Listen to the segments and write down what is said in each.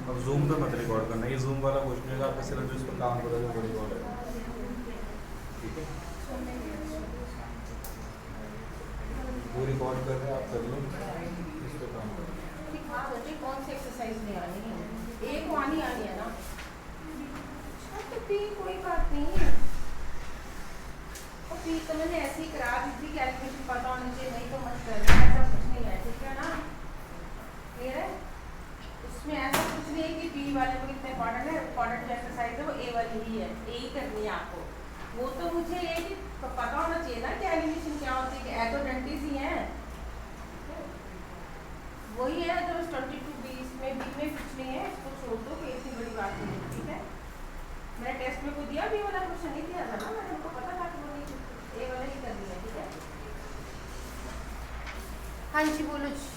अब जूम पे मत रिकॉर्ड करना, ये जूम वाला क्वेश्चन है, आपका सिर्फ जो इस पर काम करोगे वो रिकॉर्ड है। ठीक है, वो रिकॉर्ड कर रहे हैं, आप कर लो, इस पे काम करो। हाँ बच्चे कौन सी एक्सरसाइज नहीं आनी है, एक आनी आनी है ना। अच्छा तो पी कोई बात नहीं है, और पी तो मैंने ऐसे ही करा दी थी, कैलकुलेशन पता होना चाहिए, नहीं तो मत करना, ऐसा कुछ नहीं है, ठीक है ना, क्लियर है। उसमें ऐसा कुछ नहीं है कि बी वाले में कितने इंपॉर्टेंट है, इंपॉर्टेंट जो एक्सरसाइज है वो ए वाली ही है, ए ही करनी है आपको। वो तो मुझे ये कि पता होना चाहिए ना कि एलिमिनेशन क्या होती है, कि एडोडेंटिस ही है, वही है। तो 22 में बी में कुछ नहीं है, इसको छोड़ दो, कोई इतनी बड़ी बात नहीं है, ठीक है। मैंने टेस्ट में को दिया, बी वाला क्वेश्चन नहीं दिया था ना, मैंने उनको पता था कि वो नहीं, ए वाला ही कर दिया, ठीक है। हाँ जी बोलो जी।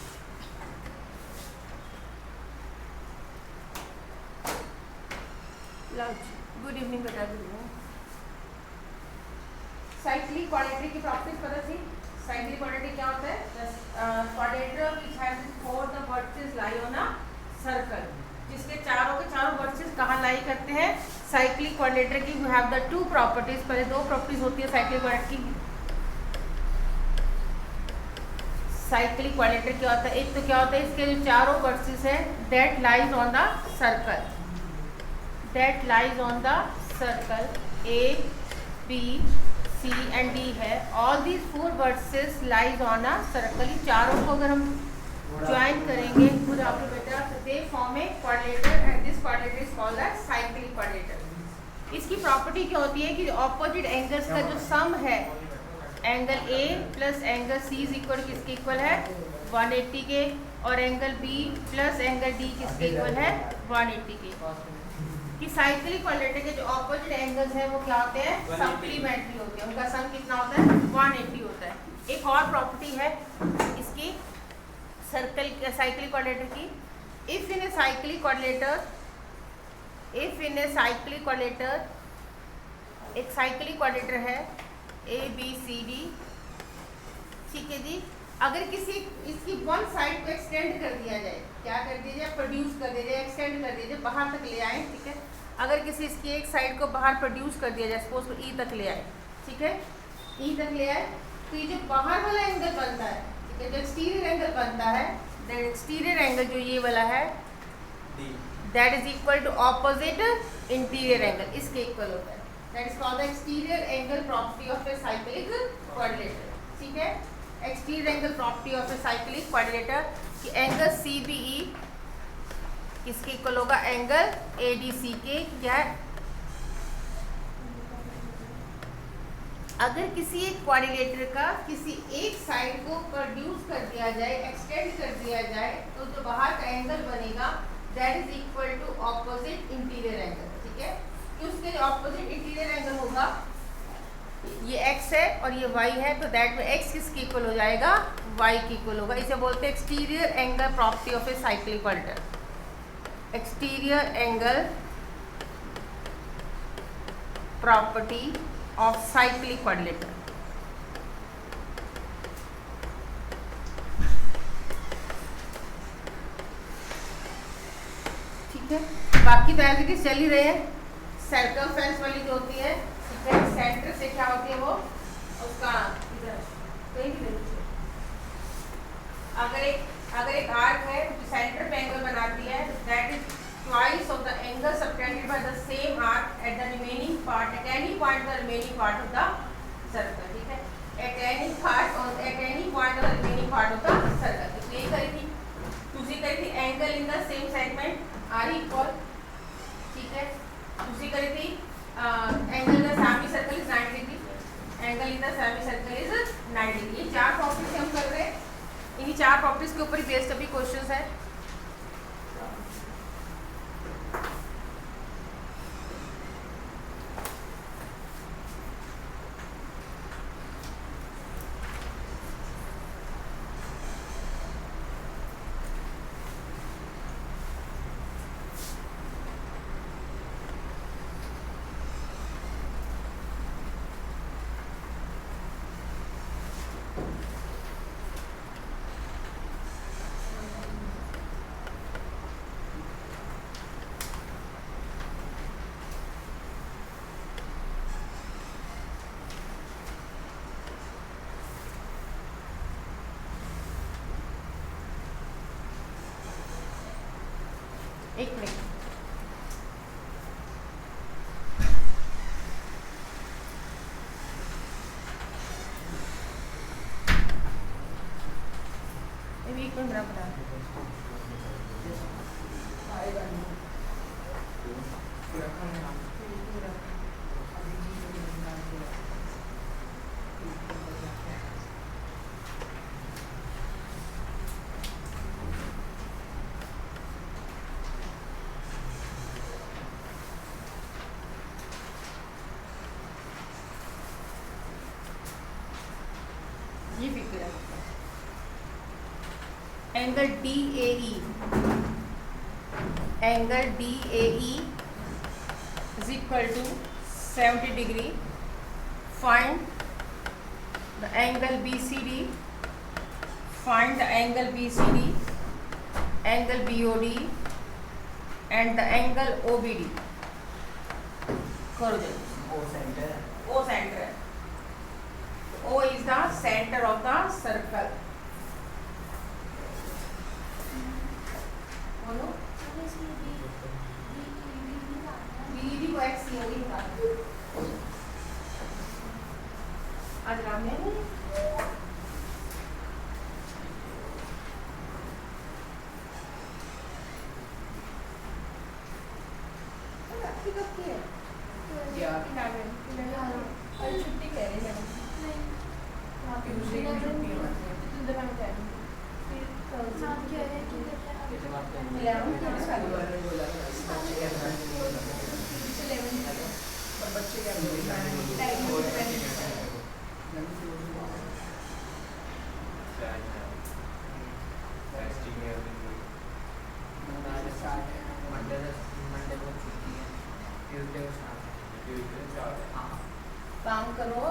गुड इवनिंग बेटा, गुड इवनिंग। साइक्लिक क्वाड्रेटिक की प्रॉपर्टीज पता थी। साइक्लिक क्वाड्रेटिक क्या होता है, क्वाड्रेटर which has four the vertices lie on a circle, जिसके चारों के चारों वर्टिसेस कहाँ लाई करते हैं, साइक्लिक क्वाड्रेटर की we have the two properties. पहले दो प्रॉपर्टीज होती है साइक्लिक क्वाड्रेटर की। साइक्लिक क्वाड्रेटर क्या होता है, एक तो क्या होता है, इसके जो चारों वर्टिसेस है that lies on the circle, that lies on the circle A B C and D है, all these four vertices lies on a circle. चारों को अगर हम ज्वाइन करेंगे खुद आपको बेटा, they form a quadrilateral and this quadrilateral is called a cyclic quadrilateral. इसकी प्रॉपर्टी क्या होती है कि ऑपोजिट एंगल्स का जो सम है, angle A plus angle C is equal किसके इक्वल है, 180 के, और angle B plus angle D किसके इक्वल है, 180 के। कि साइक्लिक क्वाड्रेटर के जो ऑपोजिट एंगल्स हैं वो क्या होते हैं, सप्लीमेंट्री होते हैं, उनका सम कितना होता है, 180 होता है। एक और प्रॉपर्टी है इसकी सर्कल साइक्लिक क्वाड्रेटर की, if in A cyclic क्वाड्रेटर, if in A cyclic क्वाड्रेटर, एक साइक्लिक क्वाड्रेटर है ए बी सी डी, ठीक है जी। अगर किसी इसकी वन साइड को एक्सटेंड कर दिया जाए, क्या कर दिया जाए, प्रोड्यूस कर दिया जाए, एक्सटेंड कर दिया जाए, बाहर तक ले आए, ठीक है। अगर किसी इसकी एक साइड को बाहर प्रोड्यूस कर दिया जाए, सपोज को ई तक ले आए, ठीक है, ई तक ले आए, तो ये जो बाहर वाला एंगल बनता है, ठीक है, जो एक्सटीरियर एंगल बनता है, दैट एक्सटीरियर एंगल जो ये वाला है, that is equal to opposite interior angle, इसके इक्वल होता है। That is called the exterior angle property of a cyclic quadrilateral, ठीक है। Exterior angle property of a cyclic quadrilateral कि एंगल सी बी ई किसके इक्वल होगा, angle A D C के। क्या है, अगर किसी एक क्वाड्रिलेटर का किसी एक साइड को प्रोड्यूस कर दिया जाए, एक्सटेंड कर दिया जाए, तो जो बाहर का एंगल बनेगा that is equal to opposite interior angle, ठीक है। कि उसके जो ऑपोजिट इंटीरियर एंगल होगा, ये x है और ये y है, तो दैट में x किसके इक्वल हो जाएगा, y के इक्वल होगा। इसे बोलते हैं exterior angle property of a cyclic quadrilateral, exterior angle property of cyclic quadrilateral. ठीक है, बाकी तो एज इट इज चल ही रहे हैं। सर्कमफ्रेंस वाली जो होती है, सेंटर से क्या होती है वो, उसका इधर कहीं भी देखिए, अगर एक आर्क है जो सेंटर पे एंगल बनाती है, that is twice of the angle subtended by the same arc at the remaining part at any point the remaining part of the circle, ठीक है, at any point of the remaining part of the circle. तो ये करी थी, दूसरी करी थी angle in the same segment are equal, ठीक है, दूसरी करी थी angle in the semi circle is 90 degree, angle in the semi circle is 90 degree. ये चार प्रॉपर्टीज हम कर रहे हैं, इन्हीं चार प्रॉपर्टीज के ऊपर ही बेस्ड अभी क्वेश्चंस है। एक मिनट, एक मिनट बना ये फिक्र है। Angle DAE, angle DAE is equal to 70 degree. Find the angle BCD. Find the angle BCD, angle BOD, and the angle OBD. करो जल्दी। O center है। O is the center of the circle. बोलो। BED को X COD निकालो। आज राम ने छुट्टी कह रही है काम करो।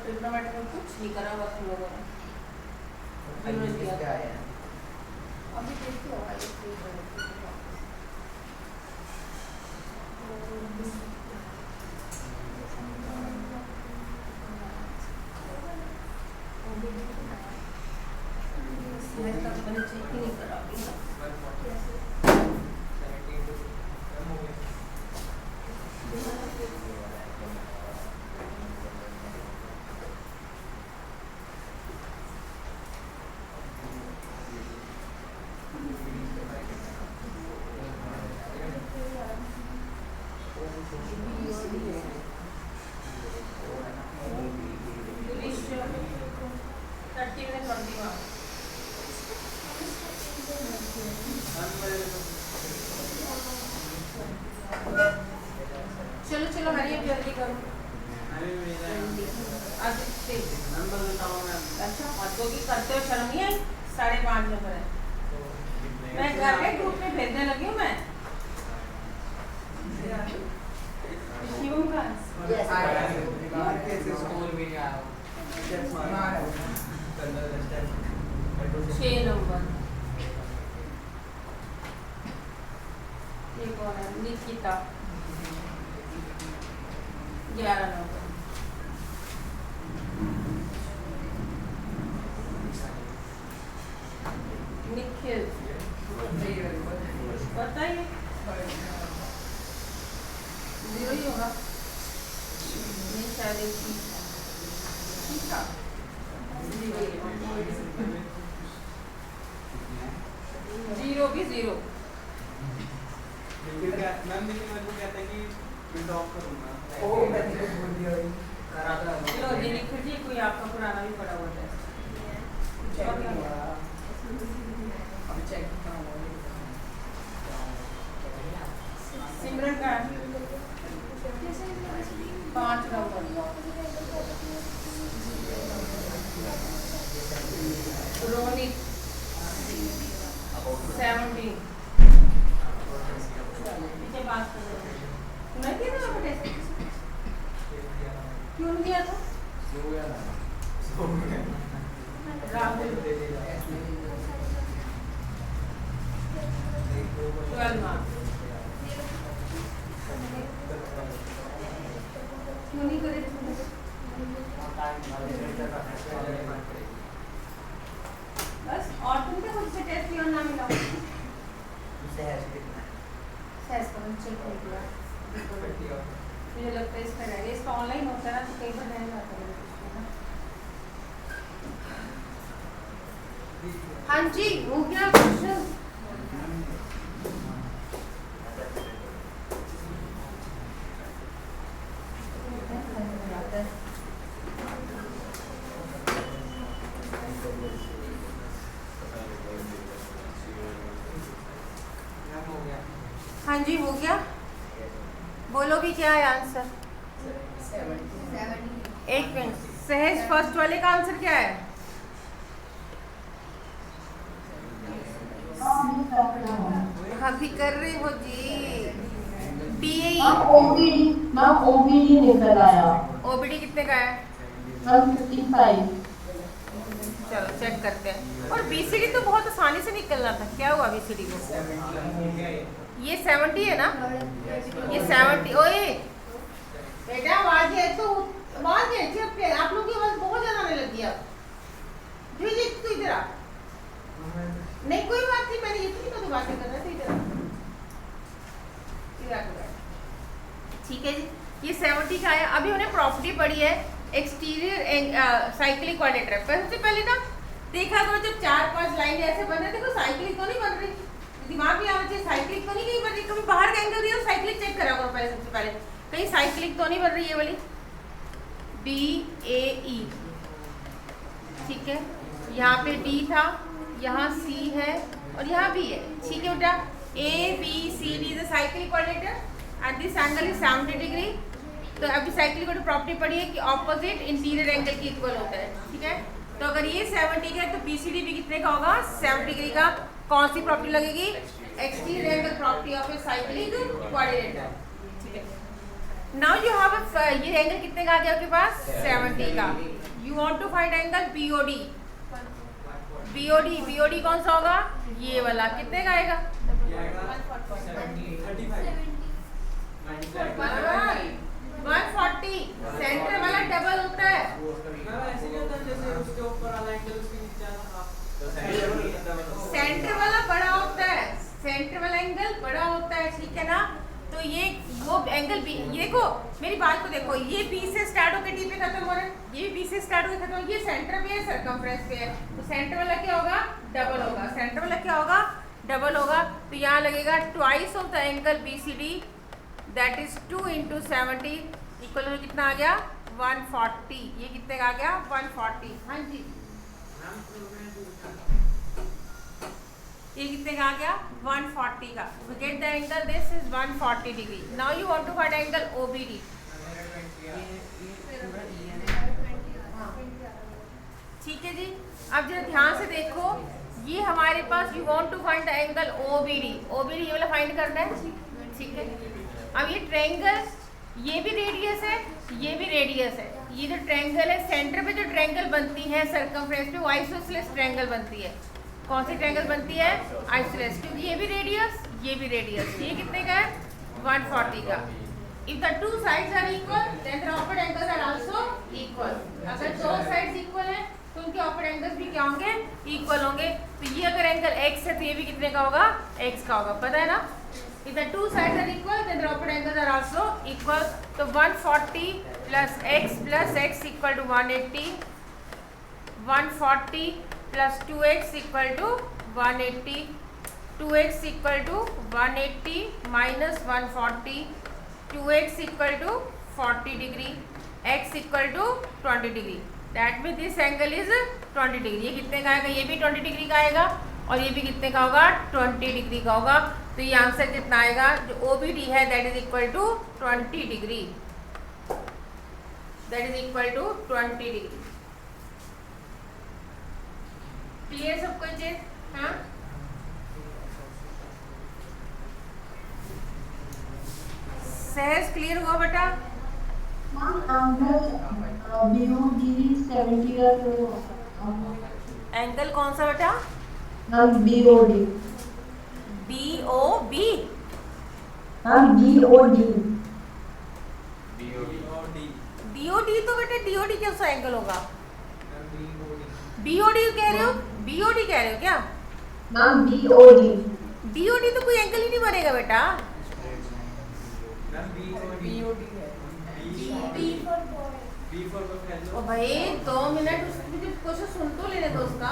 ट्रिग्नोमेट्री में कुछ नहीं करा हुआ तुम लोगों ने। अभी देखते हो मैं तब मैंने चेक ही नहीं करा अभी। चलो चलो हरिया जल्दी करो। अच्छा क्योंकि करते हो शर्म नहीं आई। 5:30 नंबर है। मैं घर के ग्रुप में भेजने लगी हूँ मैं। शिवम का 6 नंबर। ये कौन है? निकिता 11 नंबर। निखिल बताइए 0 ही होगा। नहीं शायद ठीक है 0 भी 0। मैम लेकिन मेरे को कहता है कि प्रिंट ऑफ करूंगा। चलो ये निखिल जी कोई आपका पुराना भी पड़ा हुआ है। सिमरन का 5 नंबर। रोनित 17। पीछे बात कर रहे नहीं किया था आपको टेस्ट? क्यों नहीं किया था? राहुल 12 मार्क्स। क्यों नहीं करे? बस और तुम क्या खुद से टेस्ट किया ना मिला? सहज करो चेक कर दिया। मुझे लगता है इसका रहेगा, इसका ऑनलाइन होता है ना तो कई बार नहीं आता है इसको ना। हाँ जी हो गया क्वेश्चन। हाँ जी हो गया, बोलो भी क्या है आंसर? 70 एक मिनट, सहज फर्स्ट वाले का आंसर क्या है? हाँ भी कर रहे हो जी। DAE ओबीडी निकल आया। OBD कितने का है? 55। चलो चेक करते हैं। और BCD तो बहुत आसानी से निकलना था, क्या हुआ BCD को? ये 70 है ना, ये 70। ओए बेटा आवाज है तो आवाज है, आप लोग की आवाज बहुत ज्यादा आने लगी है। जी जी तू इधर आ। नहीं कोई बात नहीं, मैंने इतनी तो बातें कर रहा था। इधर ठीक है जी, ये 70 का है। अभी उन्हें प्रॉपर्टी पड़ी है एक्सटीरियर साइक्लिक क्वाड्रेटर। सबसे पहले ना देखा करो जब 4-5 लाइन ऐसे बन रहे, देखो साइक्लिक तो नहीं बन रही, दिमाग में आना चाहिए साइक्लिक तो नहीं कहीं बन रही। कभी बाहर का एंगल दिया साइक्लिक चेक करा करो पहले, सबसे पहले कहीं साइक्लिक तो नहीं बन रही ये वाली। BAE ठीक है, यहाँ पे D था, यहाँ C है और यहाँ B है। ठीक है बेटा, ABCD is a cyclic क्वाड्रेटर and this angle is 70 degree. तो अभी साइक्लिक की प्रॉपर्टी पड़ी है कि ऑपोजिट इंटीरियर एंगल के इक्वल होता है। ठीक है, तो अगर ये 70 का है तो BCD भी कितने का होगा? 70 डिग्री का। कौन सी प्रॉपर्टी लगेगी? Exterior angle property of a cyclic quadrilateral. ठीक है, नाउ यू हैव ये एंगल कितने का आ गया आपके पास? 70 का। You want to find angle BOD। BOD कौन सा होगा? ये वाला। कितने का आएगा? 140। सेंटर वाला डबल होता है। सेंटर वाला बड़ा होता है, सेंटर वाला एंगल बड़ा होता है। ठीक है ना, तो ये वो एंगल B, ये देखो मेरी बात को देखो, ये B से स्टार्ट होकर D पे खत्म हो रहा है, ये B से स्टार्ट होकर खत्म, ये सेंटर पे है, सर्कमफ्रेंस पे है, तो सेंटर वाला क्या होगा? डबल होगा। सेंटर वाला क्या होगा? डबल होगा। तो यहाँ लगेगा twice of the angle BCD that is 2 × 70 equal to कितना आ गया? 140। ये कितने का आ गया? 140। हाँ जी, ये कितने का आ गया? 140 का। We get the angle, this is 140 degree. Now you want to find angle OBD. ठीक है जी, अब जरा ध्यान से देखो, ये हमारे पास you want to find the angle OBD ये वाला फाइंड करना है। ठीक है, अब ये ट्रायंगल, ये भी रेडियस है, ये भी रेडियस है। ये जो ट्रायंगल है, सेंटर पे जो ट्रायंगल बनती है सर्कमफ्रेंस पे, वो आइसोसेलेस ट्रायंगल बनती है। कौन सी ट्रायंगल बनती है? आइसोसेलेस, क्योंकि ये भी रेडियस, ये भी रेडियस। ये कितने का है? 140 का। If the two sides are equal then the opposite angles are also equal. अगर दो साइड्स इक्वल है तो उनके ऑपोजिट एंगल्स भी क्या होंगे? इक्वल होंगे। तो ये अगर एंगल x है तो ये भी कितने का होगा? x का होगा, पता है ना। If the two sides are equal, then the opposite angles are also equal. So 140 plus x equal to 180. 140 plus 2x equal to 180. 2x equal to 180 minus 140. 2x equal to 40 degree. X equal to 20 degree. That means this angle is 20 degree. ये कितने का आएगा? ये भी 20 degree का आएगा और ये भी कितने का होगा? 20 डिग्री का होगा। तो ये आंसर कितना आएगा? जो OBD है that is equal to 20 degree, that is equal to 20 degree. Clear सब कोई चीज? हाँ, सहज क्लियर हुआ बेटा? एंगल कौन सा बेटा? BOD। BOB। है डीओडी कैसा एंगल होगा? बीओडी कह रहे हो? बीओडी कह रहे हो क्या? Ma'am BOD. बीओडी तो कोई एंगल ही नहीं बनेगा बेटा। बीओडी है। बी फॉर ओ भाई 2 मिनट मुझे क्वेश्चन सुन तो लेने दो उसका।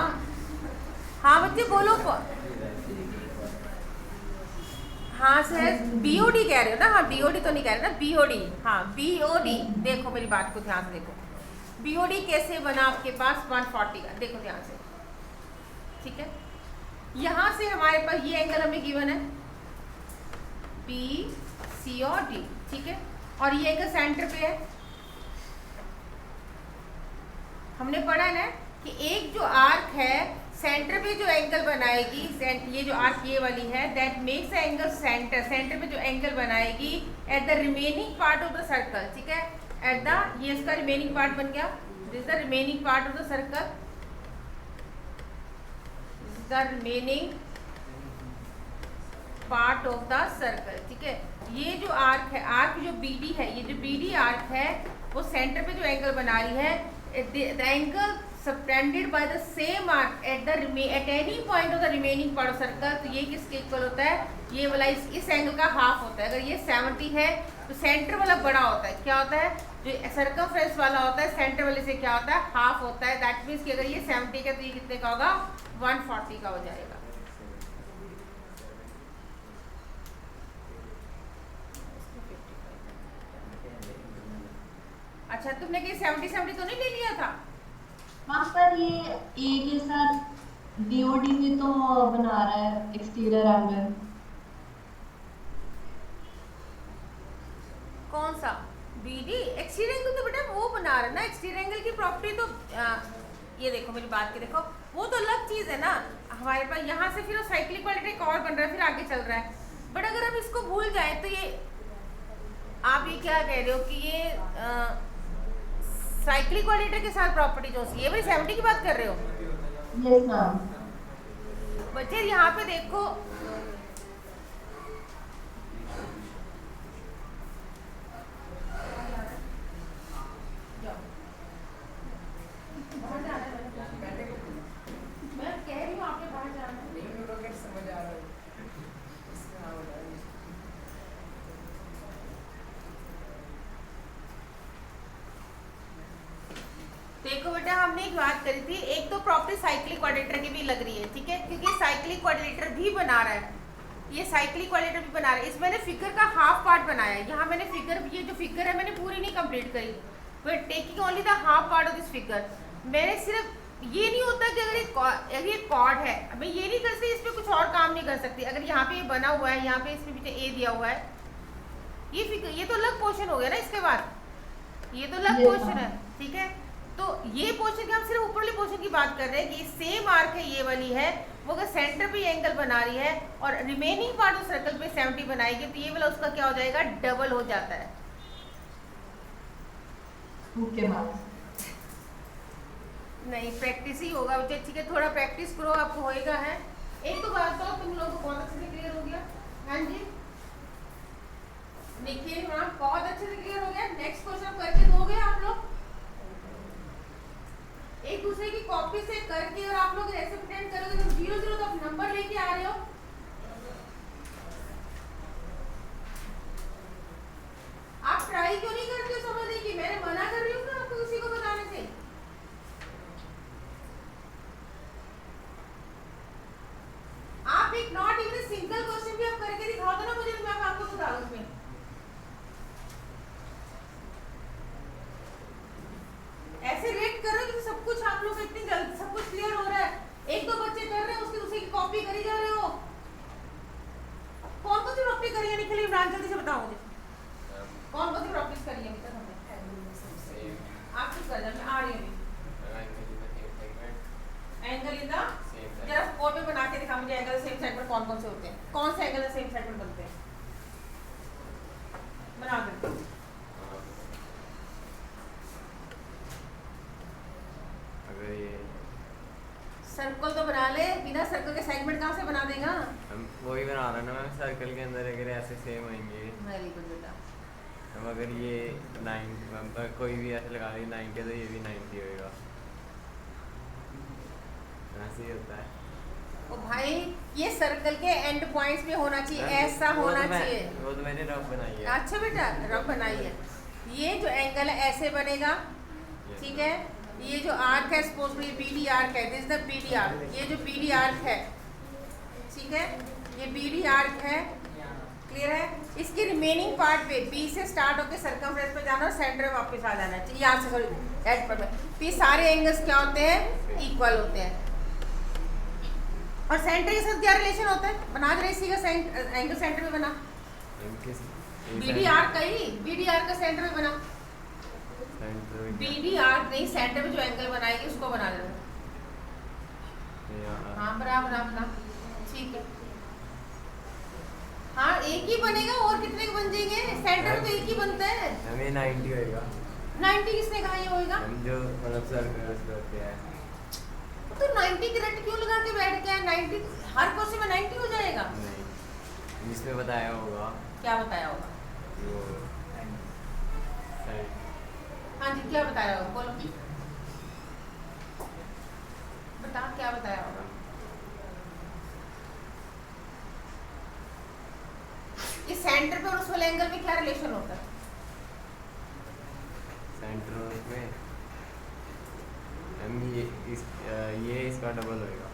हाँ बच्चे बोलो। हाँ सर बीओडी कह रहे हो ना? हाँ बीओडी तो नहीं कह रहे ना, बीओडी। हाँ बीओडी, देखो मेरी बात को ध्यान से देखो। बीओडी कैसे बना आपके पास 140 का, देखो ध्यान से, ठीक है। यहाँ से हमारे पास ये एंगल हमें गिवन है बी सी और डी, ठीक है। और ये एंगल सेंटर पे है। हमने पढ़ा ना कि एक जो आर्क है सेंटर पे जो एंगल बनाएगी, ये जो आर्क ये वाली है, that makes angle centre, centre पे जो एंगल बनाएगी eight the remaining part of the circle, ठीक है। एट द, ये इसका रिमेनिंग पार्ट बन गया, this is the remaining part of the circle, this is the remaining part of the circle, ठीक है। ये जो आर्क है, आर्क जो बीडी है, ये जो बीडी आर्क है वो सेंटर पे जो एंगल बना रही है, the angle subtended by the same arc at any point of the remaining part of circle, तो ये किसके इक्वल होता है? ये वाला इस एंगल का हाफ होता है। अगर ये 70 है तो सेंटर वाला बड़ा होता है, क्या होता है? जो सर्कमफ्रेंस वाला होता है सेंटर वाले से क्या होता है? हाफ होता है। दैट मीन्स कि अगर ये 70 का तो ये कितने का होगा? 140 का हो जाएगा। अच्छा तुमने कहीं 70 तो नहीं ले लिया था? वहाँ पर ये ए के साथ बीओडी भी तो बना रहा है एक्सटीरियर एंगल। कौन सा? बीडी एक्सटीरियर एंगल तो बेटा वो बना रहा है ना। एक्सटीरियर एंगल की प्रॉपर्टी तो ये देखो मेरी बात के देखो, वो तो अलग चीज़ है ना। हमारे पास यहाँ से फिर साइक्लिक क्वाड्रेटर एक और बन रहा है, फिर आगे चल रहा है। बट अगर हम इसको भूल जाए तो ये आप ये क्या कह रहे हो कि ये साइक्लिक क्वाड्रेटर के साथ प्रॉपर्टी जो सी है, भाई 70 की बात कर रहे हो? Yes ma'am. बच्चे यहाँ पे देखो, मैं कह रही हूँ आपके बाहर जाना है। समझ आ रहा है। देखो बेटा हमने एक बात करी थी, एक तो प्रॉपर्टी साइक्लिक क्वाड्रेटर की भी लग रही है, ठीक है, क्योंकि साइक्लिक क्वाड्रेटर भी बना रहा है, ये साइक्लिक क्वाड्रेटर भी बना रहा है। इसमें मैंने फिगर का हाफ पार्ट बनाया है। यहाँ मैंने फिगर, ये जो फिगर है मैंने पूरी नहीं कंप्लीट करी, but taking only the half part of this figure. मैंने सिर्फ ये नहीं होता कि अगर ये कॉर्ड है, मैं ये नहीं कर सकती, इस पर कुछ और काम नहीं कर सकती। अगर यहाँ पे ये बना हुआ है, यहाँ पे इसमें पीछे ए दिया हुआ है, ये फिगर, ये तो अलग पोर्शन हो गया ना। इसके बाद ये तो अलग पोर्शन है, ठीक है। तो ये पोर्शन के हम सिर्फ ऊपरली पोर्शन की बात कर रहे हैं कि सेम आर्क है, ये वाली है, वो अगर सेंटर पे एंगल बना रही है और रिमेनिंग पार्ट ऑफ सर्कल पे 70 बनाएगी तो ये वाला उसका क्या हो जाएगा? डबल हो जाता है। Okay ma'am. नहीं प्रैक्टिस ही होगा बच्चे, ठीक है, थोड़ा प्रैक्टिस करो, आपको होएगा है। एक तो बात तो तुम लोगों को बहुत अच्छे से क्लियर हो गया। हाँ जी निखिल, हाँ बहुत अच्छे से क्लियर हो गया। नेक्स्ट क्वेश्चन करके दोगे आप लोग? एक दूसरे की कॉपी से करके और आप लोग ऐसे प्रिटेंड करोगे तो 0 तो आप नंबर लेके आ रहे हो। आप ट्राई क्यों नहीं करते हो समझने की? मैंने मना कर रही हूँ ना आपको किसी को बताने से। आप एक नॉट इवन सिंगल क्वेश्चन भी आप करके दिखाओ तो ना मुझे, तो मैं आपको बता दूँ उसमें। ऐसे रेट कर रहे हो कि सब कुछ आप लोग इतनी जल्दी सब कुछ क्लियर हो रहा है, एक दो बच्चे कर रहे हैं उसके दूसरे की कॉपी करी जा रहे हो। कौन कौन सी प्रॉपर्टी करी है निखिल इमरान, जल्दी से बताओ मुझे, कौन कौन सी प्रॉपर्टीज करी है अभी तक हमने? आप कुछ कर जाए, मैं आ रही हूँ। एंगल इन द, जरा बोर्ड में बना के दिखा मुझे एंगल सेम साइड पर कौन कौन से होते हैं, कौन से एंगल सेम साइड पर बनते हैं, बना दो। सर्कल तो बना ले, बिना सर्कल के सेगमेंट कहाँ से बना देगा? हम वही बना रहे ना मैम, सर्कल के अंदर अगर ऐसे सेम होंगे। वेरी गुड बेटा। हम अगर ये 9 कोई भी ऐसे लगा ली 90 तो ये भी 90 होएगा, ऐसे ही होता है। ओ भाई ये सर्कल के एंड पॉइंट्स पे होना चाहिए, ऐसा वो होना तो चाहिए। वो तो मैंने रफ बनाई है। अच्छा बेटा रफ बनाई है। ये जो एंगल है ऐसे बनेगा, ठीक है। ये जो आर्क है सपोज ये बीडी आर्क है, दिस द बीडी आर्क, ये जो बीडी आर्क है, ठीक है, ये बीडी आर्क है, क्लियर है। इसकी रिमेनिंग पार्ट पे बी से स्टार्ट होकर सर्कमफ्रेंस पे जाना और सेंटर में वापस आ जाना चाहिए, यहाँ से सॉरी एड पर। तो ये सारे एंगल्स क्या होते हैं, इक्वल होते हैं। और सेंटर के साथ क्या रिलेशन होता है, बना दे इसी का एंगल सेंटर में बना, बीडी आर्क का ही, बीडी आर्क का सेंटर में बना, बीडी आर्क नहीं सेंटर में जो एंगल बनाएगी उसको बना देना। हाँ बराबर अपना, ठीक है। हाँ एक ही बनेगा, और कितने के बन जाएंगे, सेंटर में तो एक ही बनता है। हमें 90 होएगा। 90 किसने कहा ये होएगा, हम जो मतलब सर्कल करते हैं। तो 90 की रट क्यों लगा के बैठ गया, 90 हर क्वेश्चन में 90 हो जाएगा। नहीं, इसमें बताया होगा। क्या बताया होगा, वो हाँ जी क्या बताया होगा, बोलो बता क्या बताया होगा। इस सेंटर पे और उस वाले एंगल में क्या रिलेशन होता है, सेंटर में हम ये इसका डबल होएगा।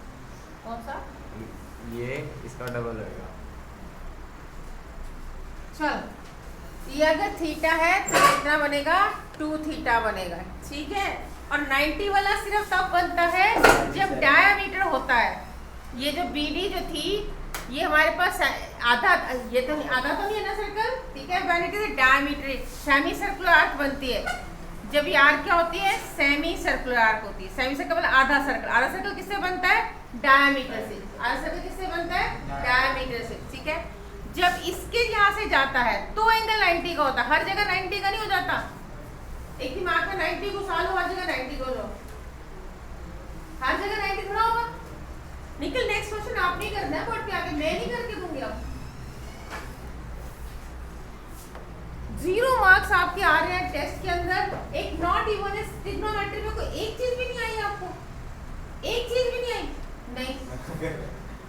कौन सा, ये इसका डबल होएगा। चल ये अगर थीटा है तो कितना बनेगा, 2 थीटा बनेगा, ठीक है। और 90 वाला सिर्फ तब बनता है जब डायामीटर होता है। ये जो बीडी जो थी ये हमारे पास आधा, ये तो आधा तो नहीं है ना सर्कल, ठीक है, when it is diameter semi circular arc बनती है। जब ये आर्क क्या होती है, सेमी सर्कुलर आर्क होती है। सेमी सर्कल मतलब आधा सर्कल, आधा सर्कल किससे बनता है, डायमीटर से। आधा सर्कल किससे बनता है, डायमीटर से, ठीक है। जब इसके यहाँ से जाता है तो एंगल 90 का होता है, हर जगह 90 का नहीं हो जाता। एक दिमाग में 90 को सालो, हर जगह 90 को लो, हर जगह 90 थोड़ा होगा। निकल नेक्स्ट क्वेश्चन आप नहीं करना है बोर्ड पे आके, मैं नहीं करके दूंगी। आप 0 मार्क्स आपके आ रहे हैं टेस्ट के अंदर। एक नॉट इवन है ट्रिग्नोमेट्री में, कोई एक चीज भी नहीं आई आपको, एक चीज भी नहीं आई, नहीं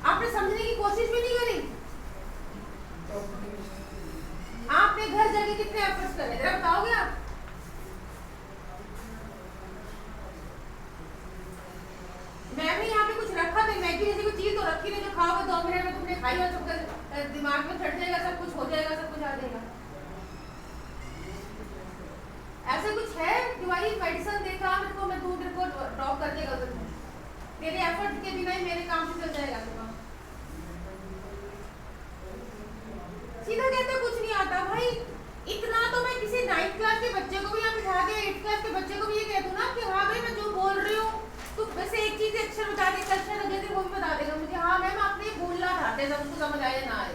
आपने समझने की कोशिश भी नहीं करी। आपने घर जाके कितने एफर्ट्स करने, जरा बताओगे आप। मैम ने यहाँ पे कुछ रखा था, मैगी जैसी कोई चीज तो रखी नहीं जो खाओगे 2 मिनट में तुमने खाई और सबका दिमाग में चढ़ जाएगा, सब कुछ हो जाएगा, सब कुछ आ जाएगा। ऐसा कुछ है दवाई मेडिसिन देखा मेरे को, मैं दूध रिपोर्ट ड्रॉप कर देगा उधर, मेरे एफर्ट के बिना ही मेरे काम से चल जाएगा तो। सीधा कहते कुछ नहीं आता भाई। इतना तो मैं किसी 9th क्लास के बच्चे को भी यहाँ बिठा के 8th क्लास के बच्चे को भी ये कह दूं ना कि हाँ भाई मैं जो बोल रही हूँ तो वैसे एक चीज अक्षर बता दे, अक्षर लगे थे वो भी बता देगा मुझे, हाँ मैम आपने बोलना चाहते थे, उसको समझ आए ना आए।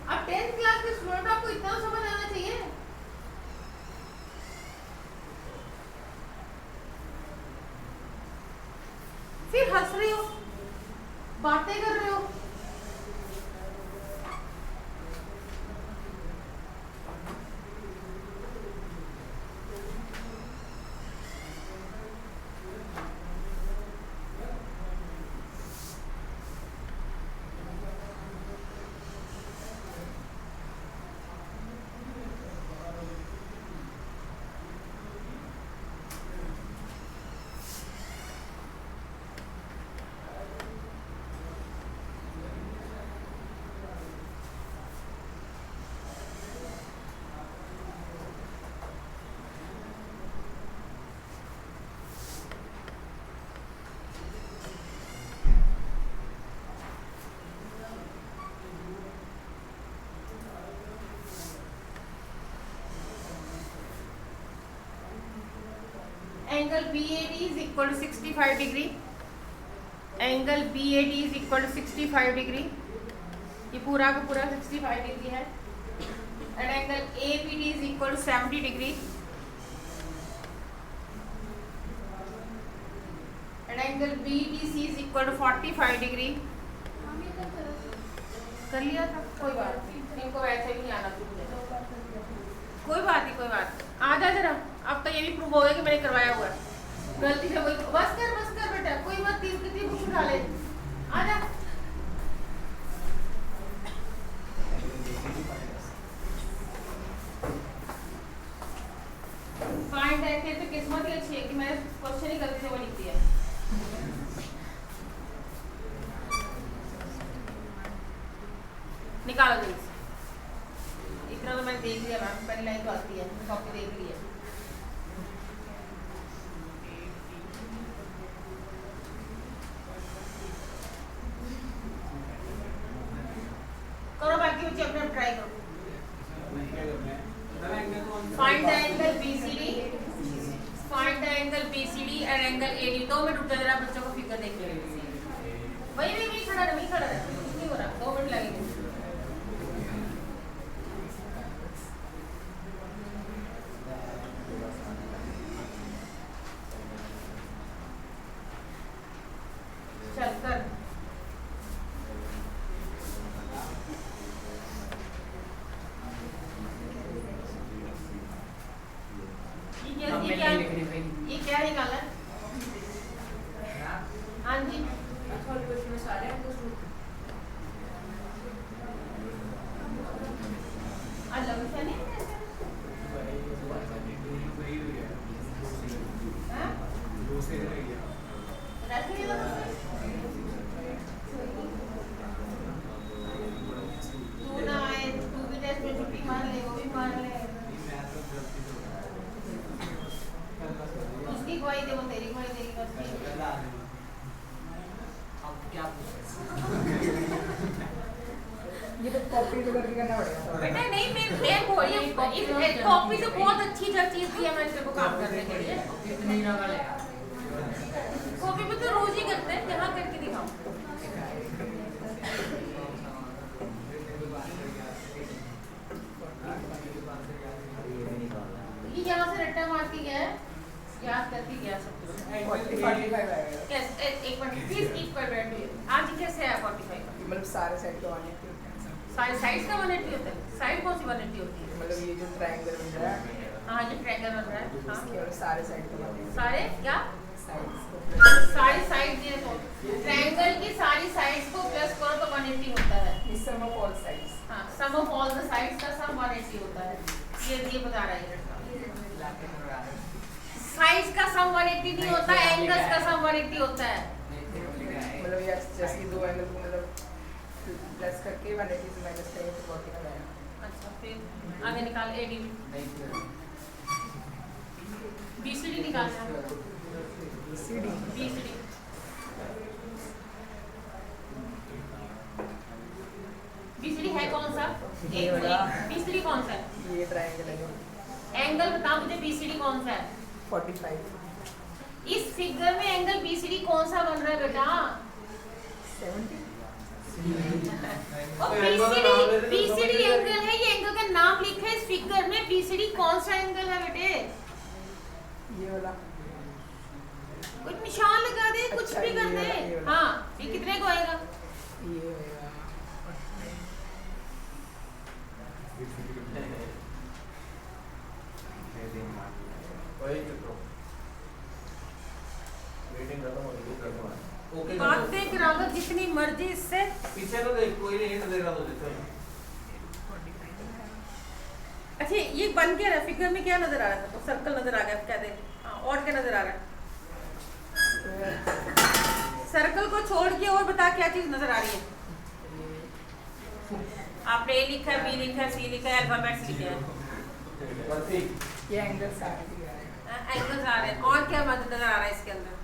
अब 10th क्लास के स्टूडेंट आपको इतना समझ आना चाहिए। फिर हंस रहे हो, बातें कर रहे हो। Angle BAD is equal to 65 degree, angle BAD is equal to 65 degree, ये पूरा का पूरा 65 डिग्री है। And angle ABD is equal to 70 degree, and angle BDC is equal to 45 degree. कर लिया था, कोई बात नहीं, इनको वैसे भी नहीं आना तू मुझे। कोई बात नहीं, कोई बात नहीं, आ जा जरा। अब तो ये भी प्रूव हो गया कि मैंने करवाया हुआ है। गलती से वही बस कर बेटा, कोई मत तीन कितनी बुक उठा ले। आ जा। फाइंड दैट के तो किस्मत ही अच्छी है कि मैंने क्वेश्चन ही गलती से वो लिख दिया। निकालो जल्दी से। इतना तो मैंने देख लिया मैम, पहली लाइन तो आती है, कॉपी देख ली है। करो बाकी बच्चे अपने आप ट्राई करो। Find the angle BCD, find the angle BCD and angle AD। 2 minute रुक जा जरा, बच्चों को फिगर देख ले। वही खड़ा रहे, कुछ नहीं हो रहा, 2 मिनट लगेंगे। चल कर। ये क्या निकाला? हाँ जी, अलग से नहीं तू ना आए, तू भी टेस्ट में छुट्टी मार ले, वो भी मार ले। उसकी गवाही दे, वो तेरी गवाही देगी बस। अब क्या ये तो कॉपी तो करके करना पड़ेगा बेटा। नहीं, मैं बोल रही हूँ इस कॉपी से बहुत अच्छी चीज दी है मैंने तेरे को काम करने के लिए। कितनी नकल है कॉपी पे तो रोज ही करते हैं, यहाँ करके दिखाओ। ये यहाँ से रट्टा मार के गया है, याद करके गया सब कुछ। 45 आएगा कैसे एक मिनट प्लीज कीप कर बैठिए। आज कैसे है 45 का? मतलब सारे सेट का 180 होता है। साइड साइड का 180 होता है? साइड कौन सी 180 होती है? मतलब ये जो ट्रायंगल बन रहा है, हाँ जो ट्रायंगल बन रहा है, हाँ इसके और सारे साइड का 180 सारे क्या साइड्स सारी साइड ये तो ट्रायंगल की सारी साइड्स को प्लस करो तो 180 होता है। इस सम ऑफ ऑल साइड्स हाँ, सम ऑफ ऑल द साइड्स का सम 180 होता है। ये बता रहा है ये लड़का। साइड्स का सम 180 नहीं होता, एंगल्स का सम 180 होता है। मतलब ये जैसे दो एंगल को मतलब प्लस करके 180 से माइनस करेंगे तो 40 का आएगा। अच्छा, फिर आगे निकाल AD BCD निकालना है। BCD BCD है कौन सा? ये वाला। BCD कौन सा है? ये ट्रायंगल है। एंगल बता मुझे, BCD कौन सा है? 45 इस फिगर में एंगल BCD कौन सा बन रहा है बेटा? 70 और BCD एंगल है, ये एंगल का नाम लिखा है इस फिगर में। BCD कौन सा एंगल है बेटे? ये वाला कुछ निशान लगा दे, कुछ अच्छा, भी कर ये दे। वाला। हाँ, ये कितने को आएगा? ये होगा बातें करा लो जितनी मर्जी इससे। पीछे तो देख, कोई नहीं देगा तो देखो। अच्छा, ये बन क्या रहा है? फिगर में क्या नजर आ रहा था? तो सर्कल नजर आ गया, क्या दे? हाँ, और क्या नजर आ रहा है? सर्कल को छोड़ के और बता क्या चीज नजर आ रही है? आपने A लिखा है, B लिखा है, C लिखा है, अल्फाबेट्स लिखे हैं, ये एंगल्स आ रही है। एंगल्स आ रहे हैं। और क्या नजर आ रहा है इसके अंदर?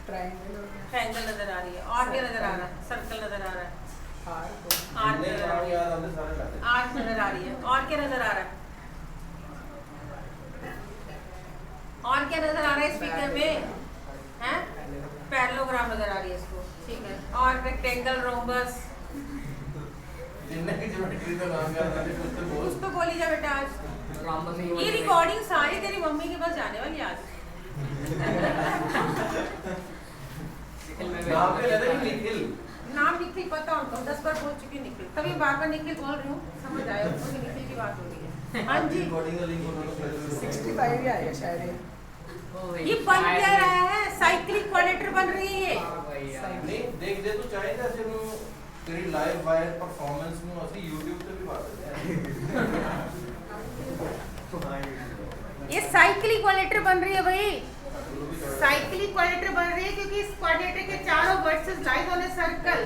ट्रायंगल ट्रायंगल नजर आ रही है। और क्या नजर आ रहा है? सर्कल नजर आ रहा है, आर्क नजर आ रही है, आर्क नजर आ रही है। और क्या नजर आ रहा है? और क्या नजर आ रहा है इस फिगर में? हैं? पैरेललोग्राम नजर आ रही है इसको, ठीक है। और रेक्टेंगल, रोम्बस, कुछ तो बोली जा बेटा आज। ये रिकॉर्डिंग सारी तेरी मम्मी के पास जाने वाली आज। नाम निखिल पता उनको, 10 बार बोल चुकी निखिल, तभी बार बार निखिल बोल रही हूँ, समझ आया उनको कि निखिल की बात हाँ जी। 65 ही आएगा शायद ये बन क्या रहा है, साइक्लिक क्वाड्रेटर बन रही है ये। नहीं देख दे तू चाहे तो ऐसे नु तेरी लाइव वायर परफॉर्मेंस नु ਅਸੀਂ YouTube ਤੇ ਵੀ ਪਾ ਸਕਦੇ ਹਾਂ ये साइक्लिक क्वाड्रेटर बन रही है भाई, साइक्लिक क्वाड्रेटर बन रही है क्योंकि इस क्वाड्रेटर के चारों versus lies on a circle.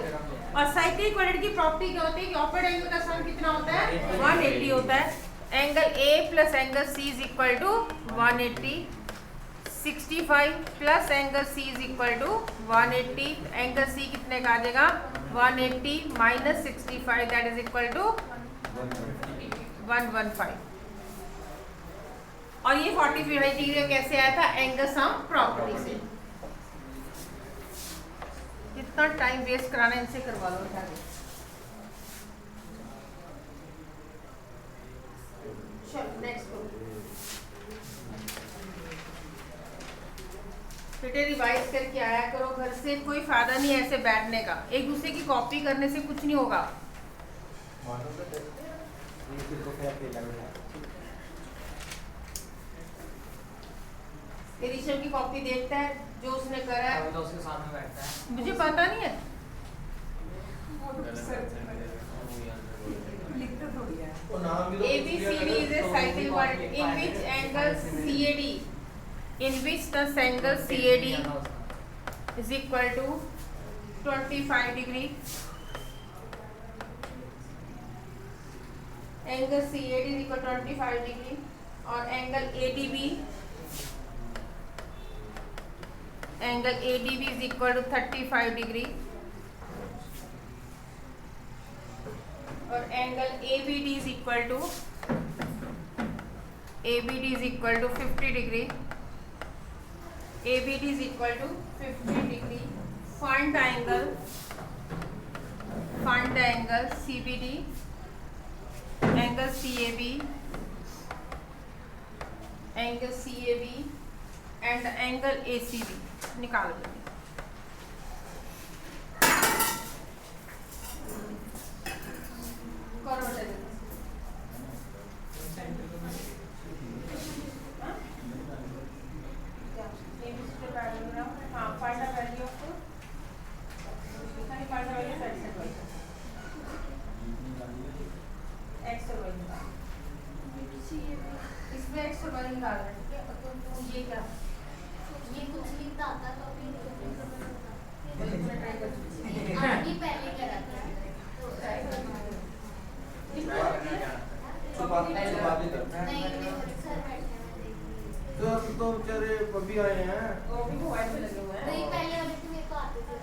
और साइक्लिक क्वाड्रेटर की प्रॉपर्टी क्या होती है कि ऑपोजिट एंगल का सम कितना होता है, 180 होता है। Angle A plus angle C is equal to 180, 65 plus angle C is equal to 180। Angle C कितने का आ जाएगा, 180 minus 65 that is equal to 115। और ये 45 डिग्री कैसे आया था, एंगल सम प्रॉपर्टी से। कितना टाइम वेस्ट कराना है, इनसे करवा लो उठा के। चलो नेक्स्ट बेटे रिवाइज करके आया करो घर से, कोई फायदा नहीं है ऐसे बैठने का, एक दूसरे की कॉपी करने से कुछ नहीं होगा। ऋषभ की कॉपी देखता है जो उसने करा है, तो उसके सामने बैठता है, मुझे पता नहीं है। लिखते थोड़ी है ਉਹ ਨਾਮ ਵੀ ABCD is a cycle quadrant in which angle CAD, in which the angle CAD is equal to 25 degree. Angle CAD is equal to 25 degree और angle ADB is equal to 35 degree और angle ABD is equal to 50 degree. ABD is equal to 50 degree. Find the angle CBD, angle CAB and the angle ACB निकालो। करो जल्दी। हाँ find the value of x और Y निकाल, इसमें x और Y निकाल रहे हैं, ठीक है। तो ये क्या, ये कुछ लिखता आता तो अभी ट्राई कर आगे पहले करा था छुपा भी करता है नहीं सर बैठे हैं तो बेचारे अभी आए हैं वो भी मोबाइल में लगे हुए हैं। नहीं पहले अभी तो मेरे को आते थे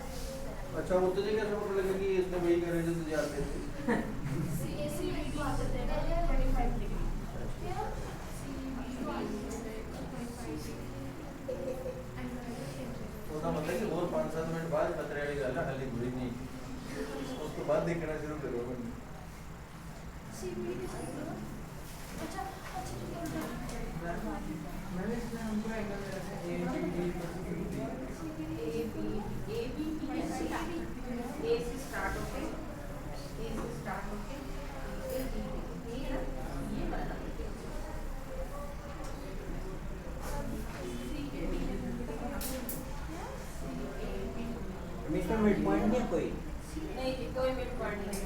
अच्छा वो तुझे कैसे पता लगा कि इसने वही करे जो तुझे आते थे सीएससी मेरे को आते थे पहले 25 डिग्री ਉਹਦਾ ਮਤਲਬ ਕਿ ਹੋਰ 5-7 ਮਿੰਟ ਬਾਅਦ ਖਤਰੇ ਵਾਲੀ ਗੱਲ ਹੈ, ਹਾਲੇ ਹੋਈ ਨਹੀਂ, ਉਸ ਤੋਂ ਬਾਅਦ ਦੇਖਣਾ ਸ਼ੁਰੂ ਕਰੋ ਮੈਨੂੰ। अच्छा ठीक है मैंने इसमें हमको एंगल मेरा है A से स्टार्ट होके ये वाला इसमें मिड पॉइंट नहीं है कोई, नहीं जी कोई मिड पॉइंट नहीं है।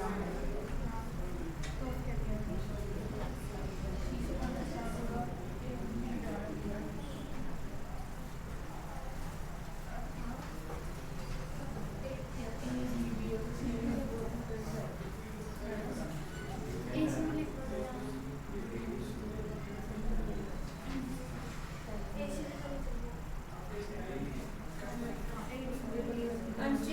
हाँ जी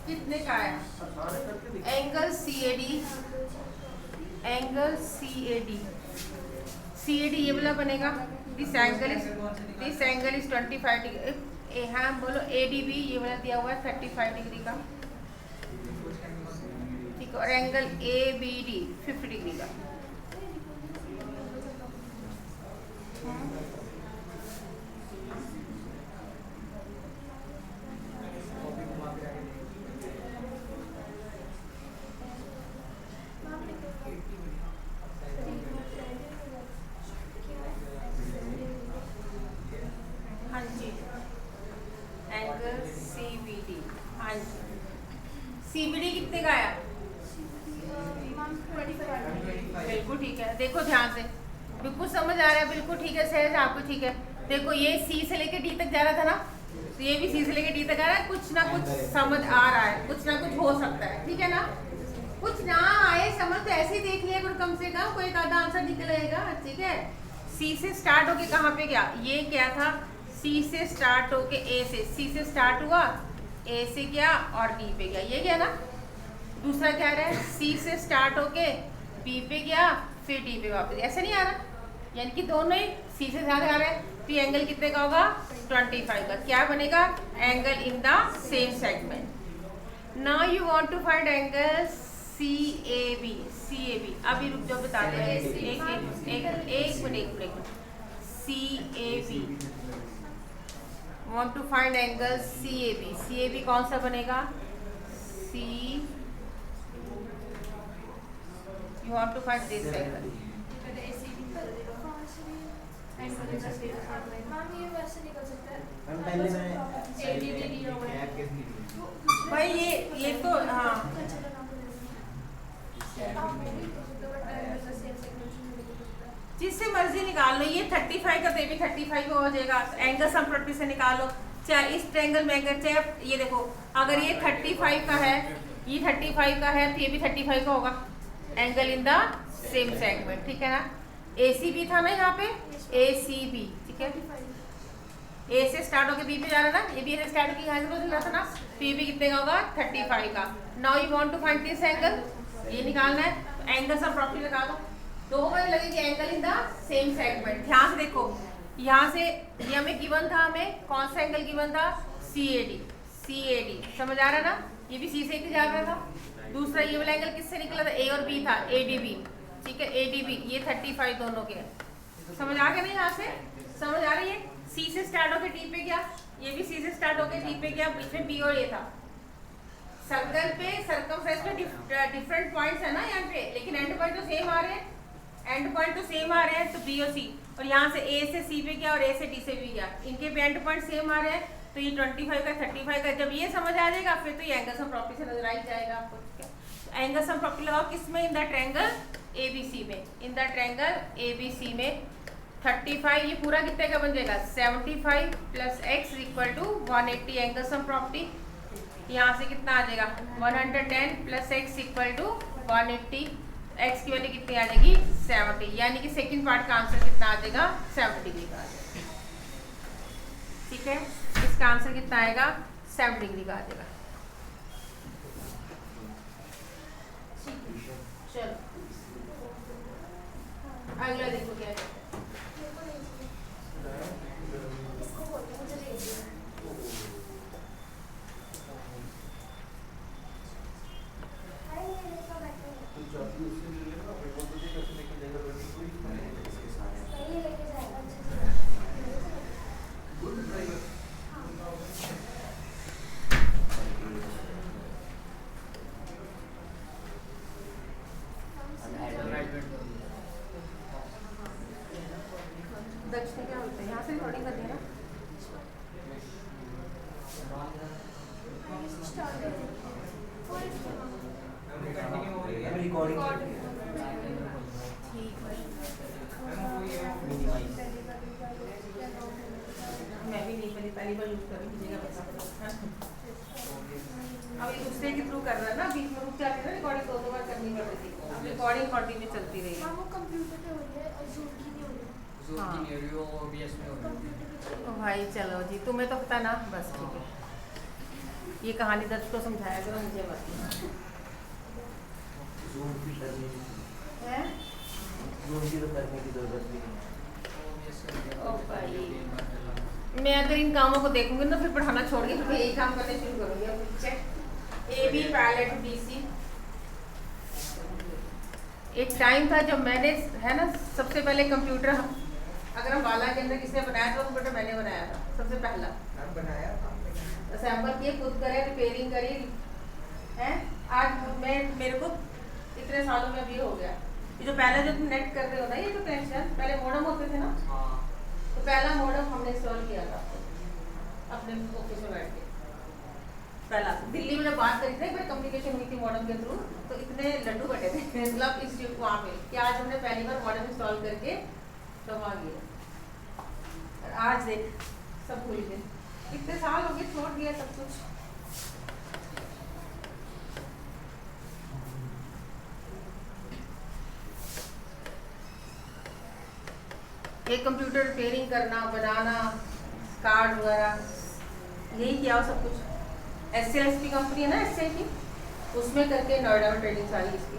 कितने का है angle CAD angle CAD, CAD ये वाला बनेगा। This angle is 25 degree. हाँ बोलो ADB ये वाला दिया हुआ है 35 डिग्री का, ठीक है। और एंगल ABD 50 डिग्री का। हाँ जी, एंगल CBD, हाँ जी। CBD कितने का आया? बिल्कुल ठीक है। देखो ध्यान से, बिल्कुल समझ आ रहा है, बिल्कुल ठीक है, सहज आपको ठीक है। देखो ये C से लेके D तक जा रहा था ना, तो ये भी C से लेके D तक आ रहा है। कुछ ना कुछ समझ आ रहा है, कुछ ना कुछ हो सकता है, ठीक है ना। कुछ ना आए समझ तो ऐसे ही देख लिया करो, कम से कम कोई एक आधा आंसर निकलेगा, ठीक है। C से स्टार्ट होके कहाँ पे गया? ये क्या था? C से स्टार्ट होके A से, C से स्टार्ट हुआ, A से गया और D पे गया, ये गया ना। दूसरा क्या रहा है? C से स्टार्ट होके B पे गया, फिर D पे वापस। ऐसा नहीं आ रहा, यानी कि दोनों ही C से ज़्यादा आ रहे हैं। तो ये एंगल कितने का होगा? 25 का। क्या बनेगा? Angle in the same segment. Now you want to find angle CAB। अभी रुक जाओ, बता रहे हैं। एक minute. CAB, want to find angle CAB। CAB कौन सा बनेगा? You want to find this angle। Ma'am ये वैसे निकल सकता है। मैम पहले मैंने ADB दिया हुआ है। भाई ये तो हाँ, जिससे मर्जी निकाल लो। ये 35 का तो ये भी 35 का हो जाएगा। एंगल सम प्रॉपर्टी से निकालो, चाहे इस ट्रायंगल में अगर, चाहे ये देखो, अगर ये 35 का है, ये 35 का है, तो ये भी 35 का होगा। Angle in the same segment, ठीक है ना। ACB था ना यहाँ पे, ACB, ठीक है। A से स्टार्ट होकर B पे जा रहा था, ये भी A से स्टार्ट होकर यहाँ से चल रहा था ना, तो ये भी कितने का होगा? 35 का। Now you want to find this angle, ये निकालना है। तो एंगल सम प्रॉपर्टी लगा दो, दो बार लगेगी angle in the same segment. ध्यान से देखो, यहाँ से ये हमें गिवन था, हमें कौन सा एंगल गिवन था? CAD। समझ आ रहा ना, ये भी C से ही जा रहा था। दूसरा ये वाला एंगल किससे निकला था? A और B था, ADB, ठीक है। ADB ये 35 दोनों के हैं। समझ आ गया ना? यहाँ से समझ आ रही है। C से स्टार्ट होकर D पे गया, ये भी C से स्टार्ट होकर D पे गया, बीच में B और A था। सर्कल पे, सर्कमफ्रेंस पे डिफरेंट पॉइंट्स है ना यहाँ पे, लेकिन एंड पॉइंट तो सेम आ रहे हैं। तो B और C, और यहाँ से A से C पे गया और A से D से भी गया, इनके भी एंड पॉइंट सेम आ रहे हैं। तो ये 25 का 35 का, जब ये समझ आ जाएगा फिर तो ये एंगल सम प्रॉपर्टी से नजर आ ही जाएगा आपको, ठीक है। तो एंगल सम प्रॉपर्टी लगाओ किसमें? इन द ट्रायंगल ABC में। इन द ट्रायंगल ABC में 35 ये पूरा कितने का बन जाएगा? 75 plus x equal to 180 angle sum property. यहाँ से कितना आ जाएगा? 110 plus x equal to 180। x की वैल्यू कितनी आ जाएगी? 70, यानी कि सेकंड पार्ट का आंसर कितना आ जाएगा? 70 डिग्री का आ जाएगा, ठीक है। इसका आंसर कितना आएगा? 70 डिग्री का आ जाएगा। चलो अगला देखो क्या है। दक्षिण क्या होता है? यहाँ से रिकॉर्डिंग करनी है ना। रिकॉर्डिंग ठीक है, मैं भी नहीं पहली बार यूज कर रही हूँ। अब एक दूसरे के थ्रू कर रहा है ना, बीच में रुक जाती है ना, रिकॉर्डिंग दो बार करनी पड़ रही थी। अब रिकॉर्डिंग कंटिन्यू चलती रही है। वो कंप्यूटर पे हो रही है और जूम की नहीं हो रही। हाँ। की नहीं हो रही, वो OBS में हो रही है। तो भाई चलो जी, तुम्हें तो पता ना, बस ठीक है। ये कहानी दर्ज को समझाया करो, मुझे मत। जूम फिल्टर है उनकी तो करने की जरूरत भी नहीं ओ भाई, मैं अगर इन कामों को देखूंगी ना फिर पढ़ाना छोड़ के फिर यही काम करने शुरू करूंगी। अब check A B parallel to B C. एक टाइम था जब मैंने है ना सबसे पहले कंप्यूटर, अगर हम बाला के अंदर किसने बनाया था कंप्यूटर, मैंने बनाया था सबसे पहला। बनाया असेंबल किए, खुद करे, रिपेयरिंग करी है। आज मैं मेरे को इतने सालों में अब ये हो गया। ये जो पहले जो तुम नेट कर रहे हो ना, ये जो कनेक्शन पहले मॉडम होते थे ना, तो पहला मॉडम हमने इंस्टॉल किया था अपने ऑफिस में बैठ के। पहला दिल्ली में जब बात करी थी, एक बार कम्युनिकेशन हुई थी मॉडम के थ्रू, तो इतने लड्डू बटे थे मतलब इंस्टीट्यूट वहाँ पे कि आज हमने पहली बार मॉडम इंस्टॉल करके कमा गया। और आज देख सब भूल गए, इतने साल हो गए, छोड़ दिया सब कुछ। ये कंप्यूटर रिपेयरिंग करना, बनाना, कार्ड वगैरह, यही किया सब कुछ। SLS की कंपनी है ना, SL की, उसमें करके नोएडा में ट्रेनिंग सारी इसकी।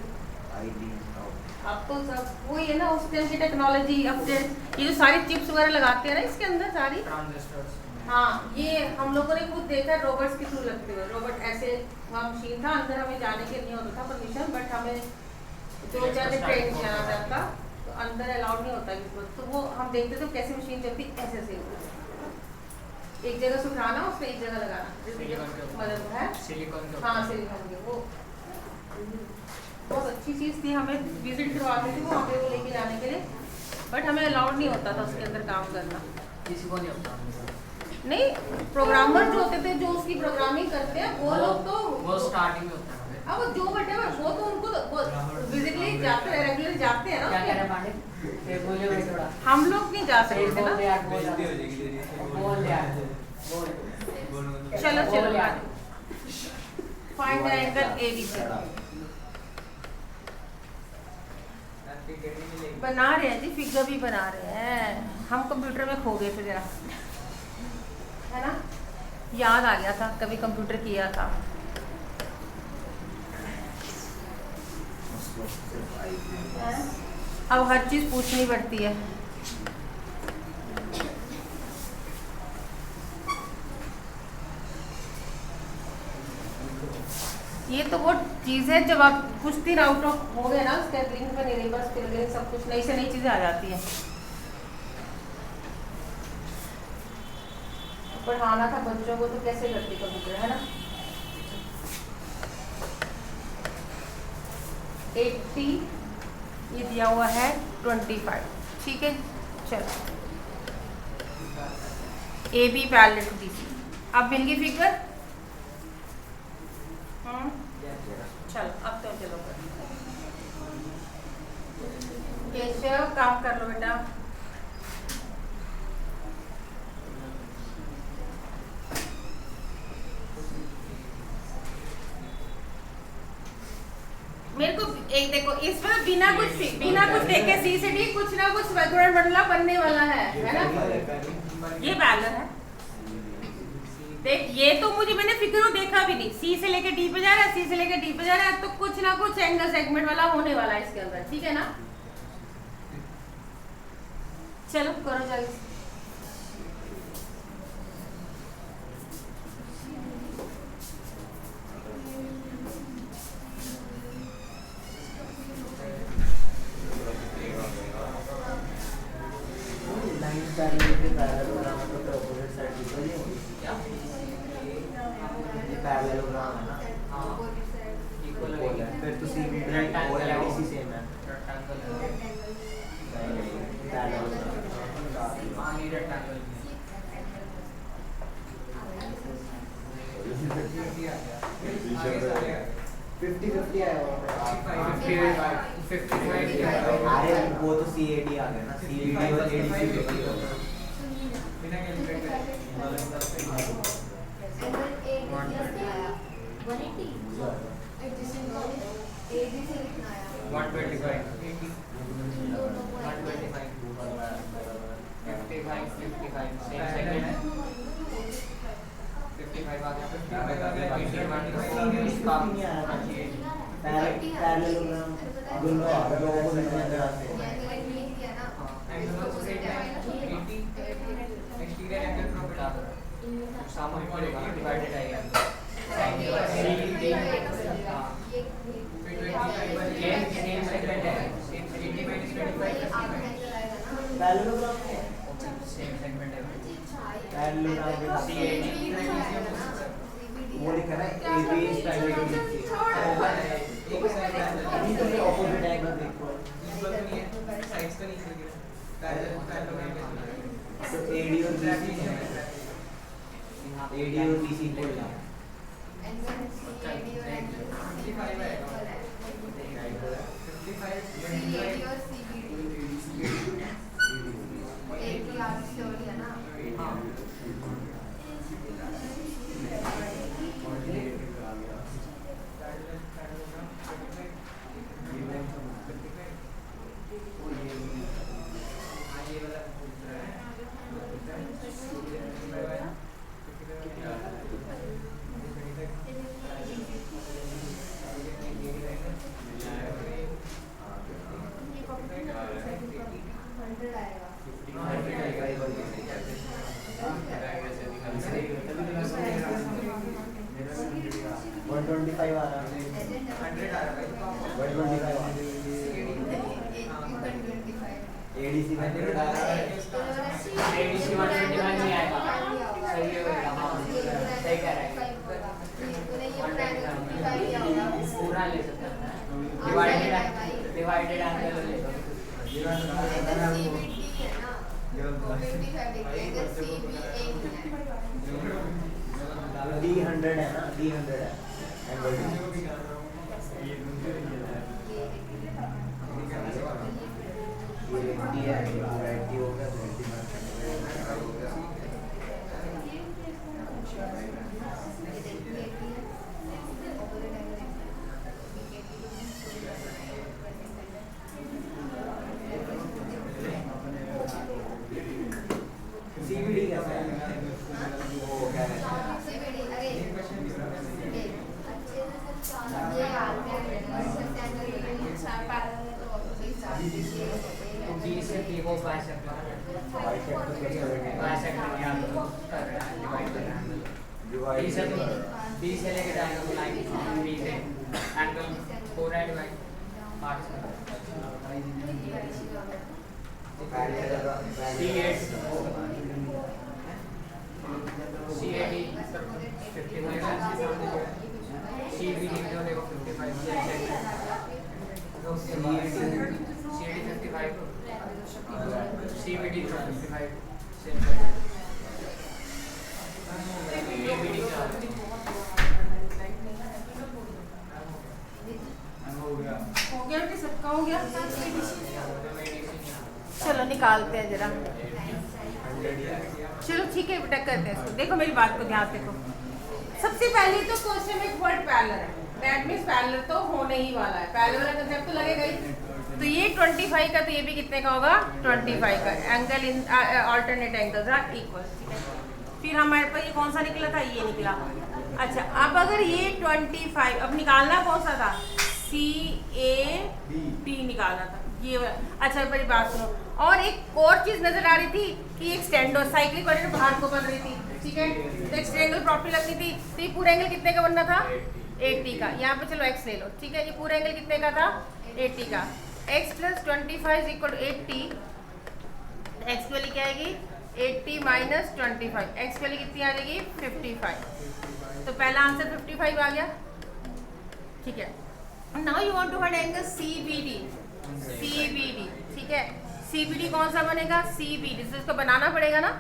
अब तो सब वही है ना, उस टाइम की टेक्नोलॉजी अपडेट। ये जो सारी चिप्स वगैरह लगाते हैं ना इसके अंदर सारी, हाँ, ये हम लोगों ने खुद देखा रोबोट्स के थ्रू लगते हुए। रोबोट ऐसे वहाँ मशीन था, अंदर हमें जाने के नहीं होता था परमिशन, बट हमें 2-4 दिन ट्रेन किया जाता, तो अंदर अलाउड नहीं होता किसी को। तो वो हम देखते थे कैसे मशीन चलती, ऐसे ऐसे एक जगह सुखाना, उस पर एक जगह लगाना, मदद है सिलिकॉन हाँ सिलिकॉन की। वो बहुत अच्छी चीज़ थी, हमें विजिट करवाते थे वो वहाँ पे वो लेके जाने के लिए, बट हमें अलाउड नहीं होता था उसके अंदर काम करना। किसी को नहीं होता नहीं, प्रोग्रामर जो होते थे, जो उसकी प्रोग्रामिंग करते हैं, वो लोग तो वो स्टार्टिंग में होता है। अब जो बटे वो तो उनको तो विजिटली जाते हैं, रेगुलर जाते हैं क्या कह रहे ना। पांडे? ये बोले भाई थोड़ा हम लोग नहीं जा सकते बोल दे ना। यार, बोल दे यार, बोल। चलो बोल चलो, यार। Find the angle ABC। बना रहे हैं जी, फिगर भी बना रहे हैं। हम कंप्यूटर में खो गए थे जरा, है ना, याद आ गया था कभी कंप्यूटर किया था। अब हर चीज़ पूछनी पड़ती है। ये तो वो चीज़ है जब आप कुछ दिन आउट ऑफ हो गए ना, उसके लिंक में रिवर्स फिर सब कुछ नई से नई चीज़ें आ जाती हैं। पढ़ाना था बच्चों को तो कैसे करती कंप्यूटर, है ना। 80 ये दिया हुआ है 25, ठीक है। चलो AB पैरेलल टू BC, अब मिल गई फिगर। चलो अब तो चलो केशव काम कर लो बेटा। मेरे को एक देखो, इसमें बिना कुछ देखे C से D कुछ ना कुछ मतलब बनने वाला है ना। ये पैरेलल है, देख ये तो मैंने फिगर देखा भी नहीं। C से लेके D पे जा रहा है, C से लेके D पे जा रहा है, तो कुछ ना कुछ एंगल सेगमेंट वाला होने वाला है इसके अंदर, ठीक है ना। चलो करो जल्दी। पैरेललोग्राम है ना, हाँ इक्वल है, फिर तो सी बी और एडीसी सेम है। हाँ नहीं रेक्टेंगल 50-50 आया होगा। 55 अरे वो तो CAD आ गया ना, CAD और ADC बिना कैलकुलेटर 55 सामूहिक पड़ेगा डिवाइडेड आएगा सेम सेगमेंट है 80 माइनस 25 सेम सेगमेंट है वो लिखा है AB is parallel to BC एक साइड ये ऑपोजिट एंगल देखो इक्वल तो नहीं है साइड्स तो नहीं है पैरेलल तो AD और BC है AD और BC इक्वल है ADC में ADC 125 नहीं आएगा सही है सही कह रहा है पूरा ले सकता है डिवाइडेड एंगल ले सकते D100 है ना D100 है एंगल ये है वैरायटी हो गया CBD कैसा है वो क्या है से भी वो बाइसेक्टर यहाँ कर रहा है डिवाइड कर रहा है डी से लेके जाएगा तो लाइन बी से एंगल 4 है डिवाइड 8 C8 CBD जो लेगा 55 CBD 55 हो गया कि सबका हो गया? चलो निकालते हैं जरा। चलो ठीक है बेटा करते हैं इसको। देखो मेरी बात को ध्यान से देखो। सबसे पहले तो क्वेश्चन में वर्ड पैरेलल है, दैट मींस पैरेलल तो होने ही वाला है, पैरेलल वाला कंसेप्ट तो लगेगा ही। तो ये 25 का, तो ये भी कितने का होगा 25 का। Angle in alternate angles are equal. फिर हमारे पास ये कौन सा निकला था, ये निकला। अच्छा अब अगर ये 25, अब निकालना कौन सा था, CAD निकालना था ये। अच्छा बड़ी बात सुनो, और एक और चीज नजर आ रही थी कि एक्सटेंडो साइक्लिक क्वाड्रेंट बाहर को बन रही थी, ठीक है। तो एक्सटेंगल प्रॉपर्टी लगनी थी, तो ये पूरा एंगल कितने का बनना था 80 का। यहाँ पे चलो x ले लो, ठीक है। ये पूरा एंगल कितने का था 80 का। x + 25 = 80। x की वैल्यू क्या आएगी 80 - 25। x की वैल्यू कितनी आ जाएगी 55। तो पहला आंसर 55 आ गया, ठीक है। Now you want to find angle CBD, ठीक है। CBD कौन सा बनेगा CBD, तो इसको बनाना पड़ेगा ना,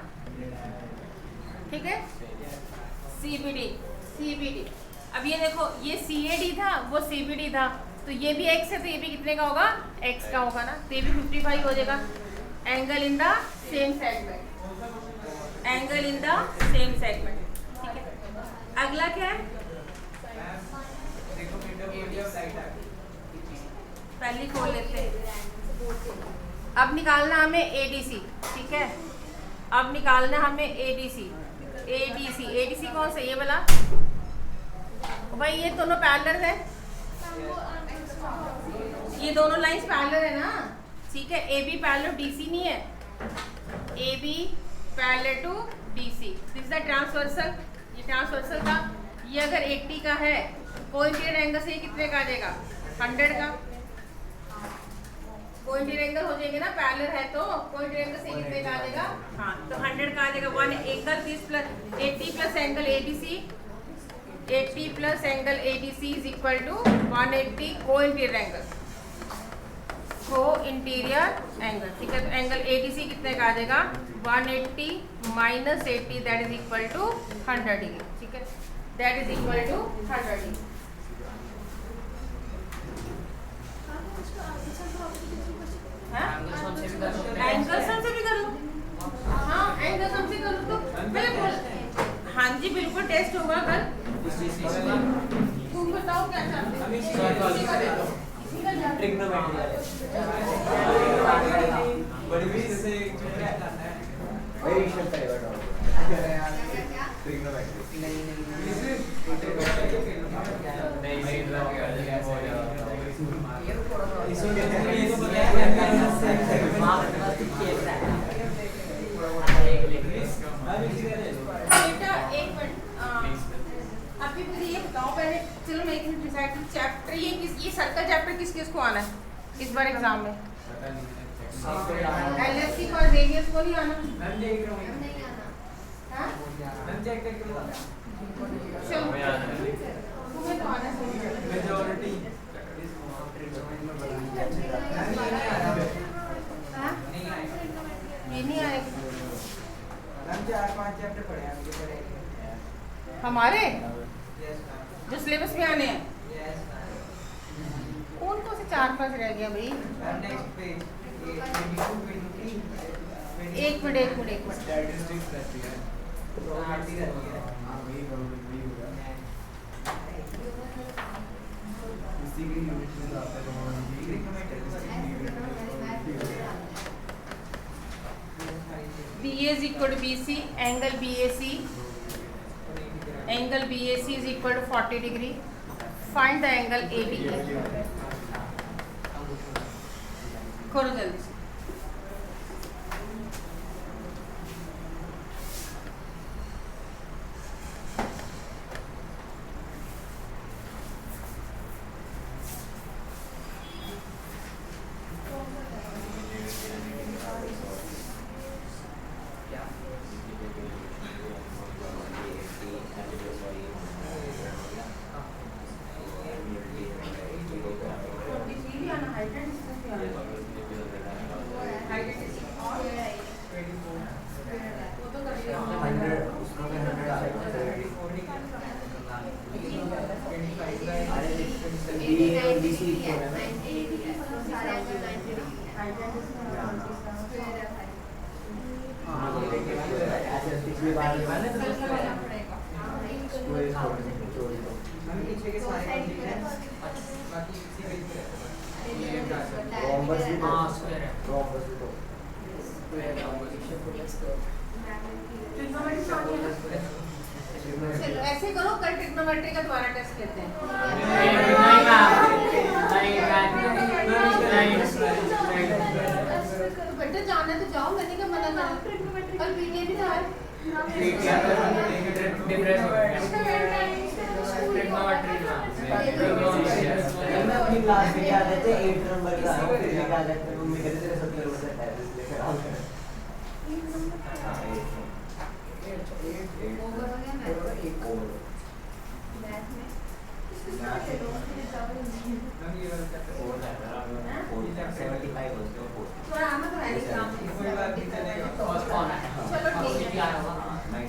ठीक है। CBD। अब ये देखो, ये CAD था, वो CBD था, तो ये भी x है, तो ये भी कितने का होगा x का होगा ना, तो ये भी 55 हो जाएगा। Angle in the same segment, ठीक है। अगला क्या है, पहले खोल लेते हैं। अब निकालना हमें ADC, ठीक है। अब निकालना हमें ADC कौन सा, ये वाला भाई। ये दोनों पैरेलल है, ये दोनों लाइंस पैरेलल है ना, ठीक है। AB पैरेलल DC नहीं है, AB parallel to DC, this is the transversal transversal का। ये अगर 80 का है कोइंसिडेंट एंगल से ये कितने का आ जाएगा 100 का। कोइंसिडेंट एंगल हो जाएंगे ना, पैरेलल है तो कोइंसिडेंट एंगल से कितने का आ जाएगा, हाँ तो 100 का आ जाएगा। 1 angle this plus 80 plus angle ABC, 80 plus angle ABC is equal to 180 coincident angle, co-interior angle, ठीक है। तो एंगल एडीसी कितने का आ जाएगा 180 minus 80 that is equal to 100 degree, ठीक है, that is equal to 100 degree. Angle sum से भी कर लो, हाँ एंगल सम से कर लो तो बिल्कुल, हाँ जी बिल्कुल टेस्ट होगा कल। तुम बताओ क्या चाहते हो, बेटा एक मिनट अभी मुझे ये बताओ पहले, चलो मैं एक मिनट डिसाइड करूं चैप्टर ये सर्कल चैप्टर किस किस को आना है इस बार एग्जाम में। एलएससी को रेडियस को नहीं आना, हाँ चलो तुम्हें तो आना मेजॉरिटी ये नहीं आएगा हम 4-5 चैप्टर पढ़े हैं हमारे यस जो सिलेबस में आने हैं। यस कौन कौन से 4-5 रह गया भाई, नेक्स्ट पेज एक मिनट स्टैटिस्टिक्स रहती है प्रोबेबिलिटी रहती है इसी की यूनिट में आता है BA is equal to BC, angle BAC, angle BAC is equal to 40 degree. Find the angle AB. करो जल्दी से। चलो ऐसे करो, कल ट्रिग्नोमेट्री का दोबारा टेस्ट लेते हैं। बेटा जाना तो जाओ, मैंने क्या मना करा, कल पीटीए भी था। अपनी क्लास में क्या रहते 8 नंबर का क्या रहते हैं मम्मी कहते तेरे 70 नंबर का है लेकर आओ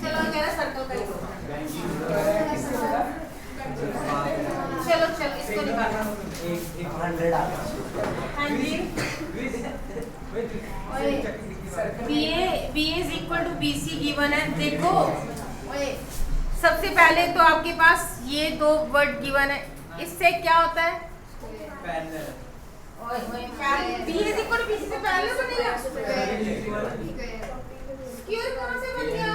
चलो मेरा सर्कल का चलो इसको निकालो 100 आ गया। हाँ जी BA is equal to BC given है। देखो सबसे पहले तो आपके पास ये 2 वर्ड गिवन है, इससे क्या होता है BA is equal to BC से पहले बनेगा, क्यों कौन से बन गया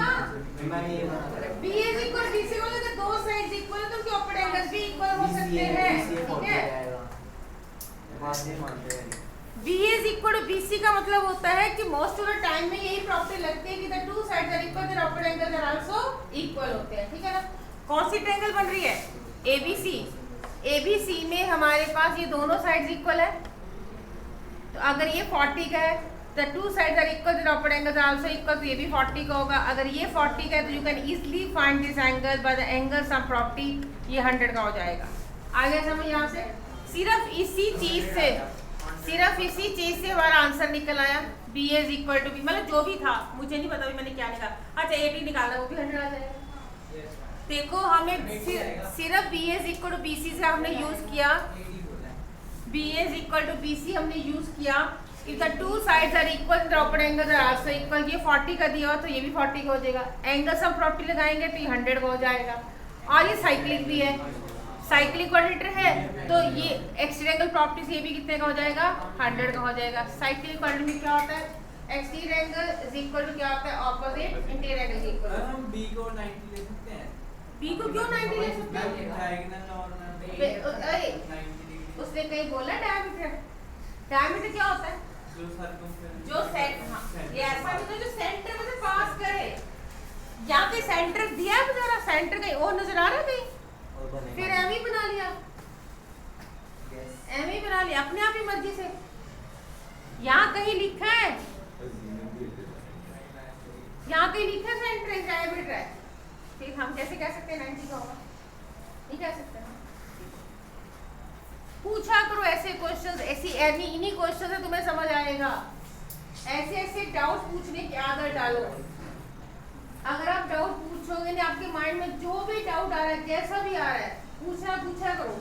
BA is equal to BC को लेकर 2 साइड्स इक्वल है तो उनके ऑपोजिट एंगल्स भी इक्वल हो सकते हैं, ठीक है। B is equal to B C का मतलब होता है कि मोस्ट ऑफ द टाइम में यही प्रॉपर्टी लगती है कि the two sides are equal, their opposite angles are also equal होते हैं, ठीक है ना। कौन सी ट्रायंगल बन रही है? एबीसी। एबीसी में हमारे पास ये दोनों साइड्स इक्वल है, तो अगर ये 40 का है the two sides are equal, their opposite angles are also equal, तो ये भी 40 का होगा। अगर ये 40 का है तो you can easily find this angle by the angle sum property, ये 100 का हो जाएगा। आ गया समझ यहाँ से? सिर्फ इसी चीज से हमारा आंसर निकल आया, B is equal to B, मतलब जो भी था मुझे नहीं पता भी मैंने क्या निकाला। अच्छा 80 निकाला, वो भी 100 आ जाएगा। देखो हमें सिर्फ B is equal to B C से हमने यूज किया, B is equal to B C हमने यूज किया। If the two sides are equal, the opposite angles are also equal. ये 40 का दिया हुआ तो ये भी 40 का हो जाएगा। एंगल सम प्रॉपर्टी लगाएंगे तो ये 100 का हो जाएगा। और ये साइक्लिक भी है, साइक्लिक क्वाड्रेटर है, तो ये एक्सटीरियर एंगल प्रॉपर्टी से ये भी कितने का हो जाएगा? 100 का हो जाएगा। साइक्लिक क्वाड्रेटर में क्या होता है? Exterior angle is equal to क्या होता है? ऑपोजिट इंटीरियर एंगल के इक्वल। हम बी को 90 ले सकते हैं। बी को क्यों 90 ले सकते हैं? डायगोनल और अरे, 90 उसने कहीं बोला डायमीटर? डायमीटर क्या होता है? जो सर्कमफेरेंस, जो सेंटर, हाँ ये ऐसा होता है जो सेंटर में से पास करे। यहाँ पे सेंटर दिया है बेचारा, सेंटर कहीं और नजर आ रहा है कहीं, फिर एम ही बना लिया, एम ही बना लिया अपने आप ही मर्जी से। यहाँ कहीं लिखा है, यहाँ कहीं लिखा है सेंटर डायमीटर है, फिर हम कैसे कह सकते हैं 90 का होगा? नहीं कह सकते। पूछा करो ऐसे क्वेश्चंस, ऐसी इन्हीं क्वेश्चन से तुम्हें समझ आएगा। ऐसे ऐसे डाउट पूछने की आदत डालो। अगर आप डाउट पूछोगे ना, आपके माइंड में जो भी डाउट आ रहा है, जैसा भी आ रहा है, पूछा करो।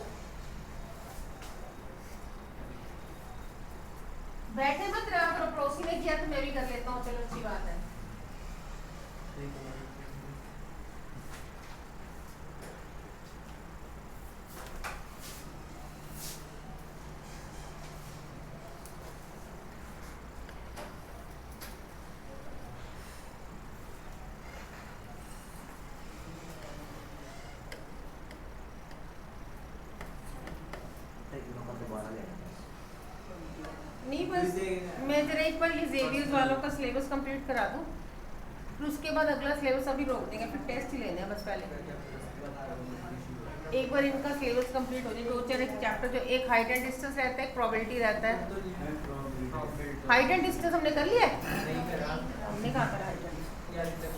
बैठे मत रहा करो, पड़ोसी ने किया तो मैं भी कर लेता हूँ, चलो अच्छी बात है। नहीं बस मैं जरा एक बार ये जेवियर्स वालों का सिलेबस कंप्लीट करा दूं, फिर उसके बाद अगला सिलेबस अभी रोक देंगे, फिर टेस्ट ही लेने हैं बस। पहले एक बार इनका सिलेबस कंप्लीट हो जाए, 2-4 चैप्टर, जो एक हाइट एंड डिस्टेंस रहता है, एक प्रोबेबिलिटी रहता है। हाइट एंड डिस्टेंस हमने कर लिया है? हमने कहाँ करा height and distance?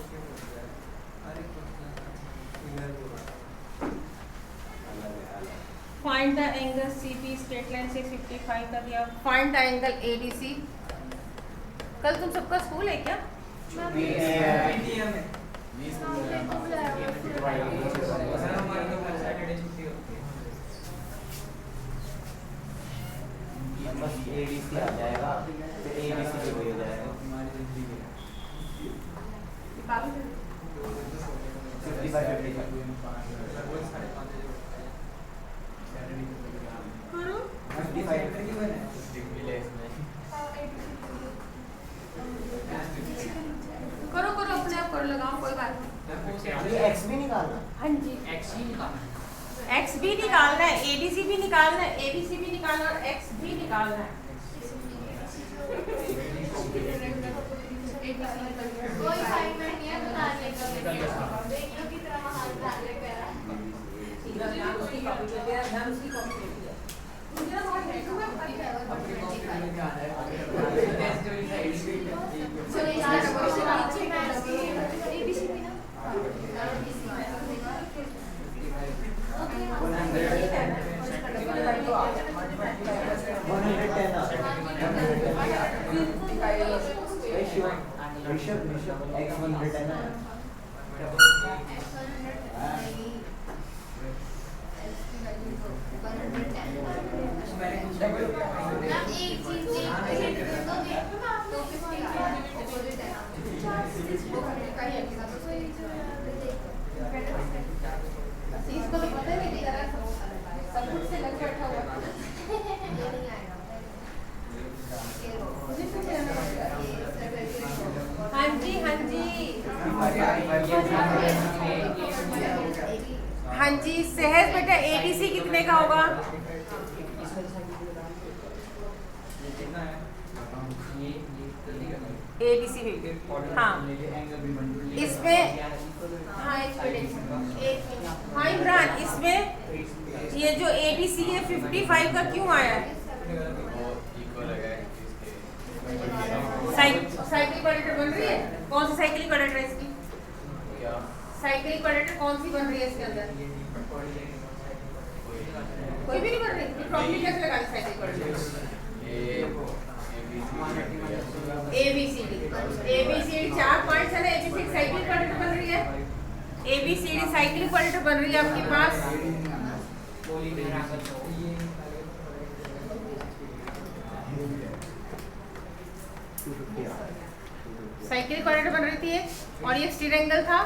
Find the angle CP, straight line से 55 का दिया। Find the angle ADC. कल तुम सबका स्कूल है क्या? बस एडीसी आ जाएगा, फिर एबीसी भी हो जाएगा। 55 करो करो अपने आप करो, लगाओ, कोई बात नहीं। एक्स भी निकालना। हाँ जी, एक्स ही निकालना, एक्स भी निकालना है, एडीसी भी निकालना है, एबीसी भी निकालना है और एक्स भी निकालना है। कोई असाइनमेंट नहीं है, बता लेगा देखियो की तरह हाथ डाल ले पैरा। उसकी कॉपी पे तेरा ध्यान उसकी कॉपी पे दिया। मुझे ना बहुत है, तुम्हें पता है अपनी कॉपी में क्या है? चलो यार क्वेश्चन नीचे में लगी एबीसी भी ना। इसको तो पता नहीं चला, सब कुछ से लग बैठा हुआ। हाँ जी हाँ जी हाँ जी, सहज बेटा एडीसी कितने का होगा? ABC 50, हाँ इसमें, हाँ एक मिनट, हाँ इमरान, इसमें ये जो ABC है 55 का क्यों आया है? साइकिल क्वाड्रेटर बन रही है, कौन सी साइकिल क्वाड्रेटर है इसकी? साइकिल क्वाड्रेटर कौन सी बन रही है इसके अंदर? कोई भी नहीं बन रही, प्रॉपर्टी कैसे लगा दी साइकिल क्वाड्रेटर? ABCD 4 पॉइंट्स है ना, ABCD साइकिल क्वाड्रेटर बन रही है, ABCD साइकिल क्वाड्रेटर बन रही है आपके पास। साइकिल क्वाड्रेटर बन रही थी ये, और ये एक्सटीरियर एंगल था,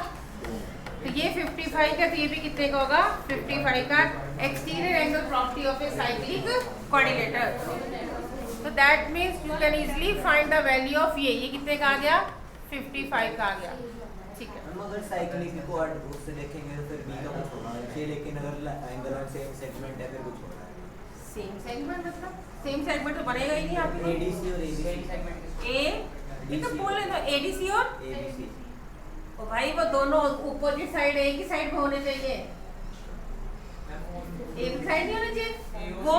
तो ये 55 का, तो ये भी कितने का होगा? 55 का exterior angle property of a cyclic quadrilateral. तो that means you can easily find the value of ये कितने का आ गया? 55 का आ गया, ठीक है। हम अगर साइक्लिक को उससे देखेंगे तो फिर बी का कुछ होना है, लेकिन अगर एंगल और सेम सेगमेंट है फिर कुछ होना है। सेम सेगमेंट मतलब सेम सेगमेंट तो बनेगा ही नहीं आपके ADC और ABC ये तो बोले तो ADC और ABC। ओ भाई वो दोनों अपोजिट साइड एक ही साइड में होने चाहिए, एक साइड नहीं होना चाहिए। वो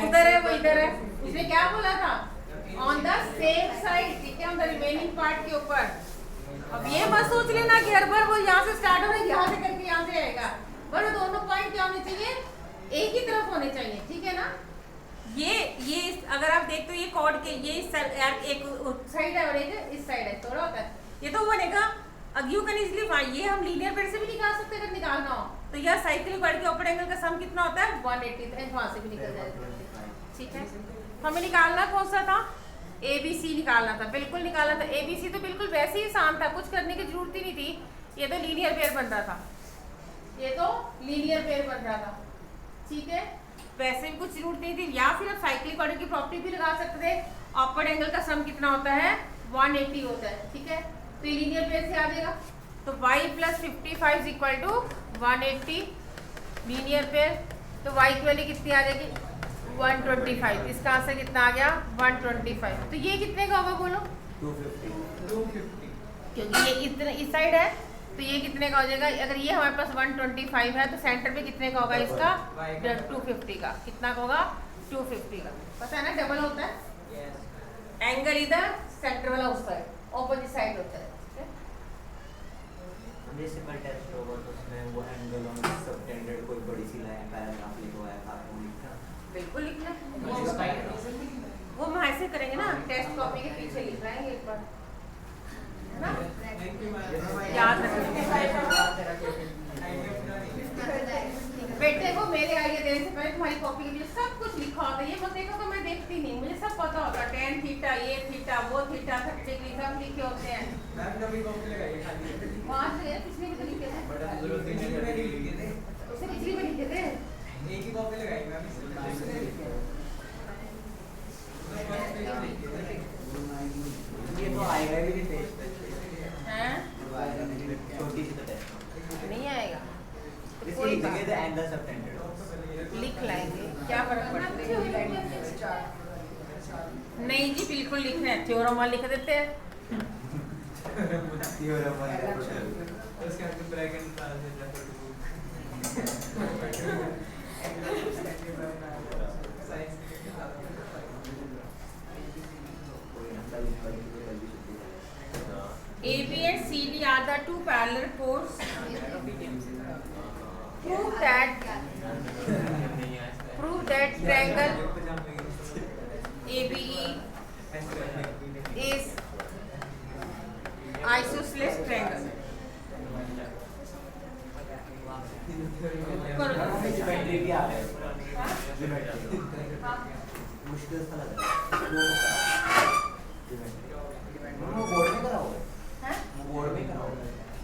इधर है, वो इधर है, इसने क्या बोला था? ऑन द सेम साइड, ठीक है, ऑन द रिमेनिंग पार्ट के ऊपर। अब ये मत सोच लेना कि हर बार वो यहाँ से स्टार्ट हो रहा है, यहाँ से करके यहाँ से आएगा, पर दोनों पॉइंट क्या होने चाहिए? एक ही तरफ होने चाहिए, ठीक है ना। ये अगर आप देखते हो ये कॉर्ड के ये एक साइड है और एक इस साइड है, थोड़ा होता है ये तो बनेगा। अब यू कैन इजीली फाइंड, ये हम लीनियर पेड़ से भी निकाल सकते हैं अगर निकालना हो तो। यह साइकिल क्वाड्रेटर के अपर एंगल का सम कितना होता है? 180, वहां से भी निकल जाएगा, ठीक है। हमें निकालना कौन सा था? ABC निकालना था, बिल्कुल निकालना था। ABC तो बिल्कुल वैसे ही आसान था, कुछ करने की जरूरत ही नहीं थी। ये तो लीनियर पेयर बन रहा था, ये तो लीनियर पेयर बन रहा था, ठीक है, वैसे भी कुछ जरूरत नहीं थी। या फिर आप साइक्लिक क्वाड्रेटर की प्रॉपर्टी भी लगा सकते थे। अपर एंगल का सम कितना होता है? 180 होता है, ठीक है, तो ये लीनियर पेयर से आ जाएगा। तो y + 55 = 180 लीनियर पेयर, तो y की वैल्यू कितनी आ जाएगी? 125। इसका आंसर कितना आ गया? 125। तो ये कितने का होगा बोलो? 250 क्योंकि ये इतने इस साइड है, तो ये कितने का हो जाएगा? अगर ये हमारे पास 125 है तो सेंटर पे कितने का होगा इसका? 250 का। कितना का होगा? 250 का। पता है ना, डबल होता है एंगल, इधर सेंटर वाला उस साइड, ऑपोजिट साइड होता है, ठीक है। जैसे कल टेस्ट होगा तो उसमें वो एंगल ऑन सबटेंडेड कोई बड़ी सी लाइन पैराग्राफ लिखवाया था, आपको लिखना? बिल्कुल लिखना, वो हम ऐसे करेंगे ना, टेस्ट कॉपी के पीछे लिख लाएंगे एक बार, है ना, याद रखना। बेटे को मेरे आइडिया देने से पहले तुम्हारी कॉपी के पीछे सब कुछ लिखा होता है, ये मत देखो तो मैं देखती नहीं, मुझे सब पता होता है। tan थीटा, ये थीटा, वो थीटा, 30 डिग्री सब लिखे होते हैं। वहाँ से पिछले भी तो लिखे थे, उससे पिछली में लिखे थे। एक ही कॉपी लगाई मैम, ये तो आएगा भी नहीं टेस्ट हैं? छोटी सी तो टेस्ट नहीं आएगा तो इसकी कोई जगह बात द एंगल सबटेंडेड लिख लाएंगे, क्या फर्क पड़ता है। नहीं जी, बिल्कुल लिखना है, थ्योरम वाला लिख देते हैं। उसके अंदर ब्रैकेट डाल देता है। AB and CD are the two parallel chords. Prove that triangle ABE is isosceles triangle. Geometry भी आ रहा है, ज्योमेट्री मुश्किल सा लग रहा है वो बोर्ड में कराओ, हैं? वो बोर्ड में कराओ।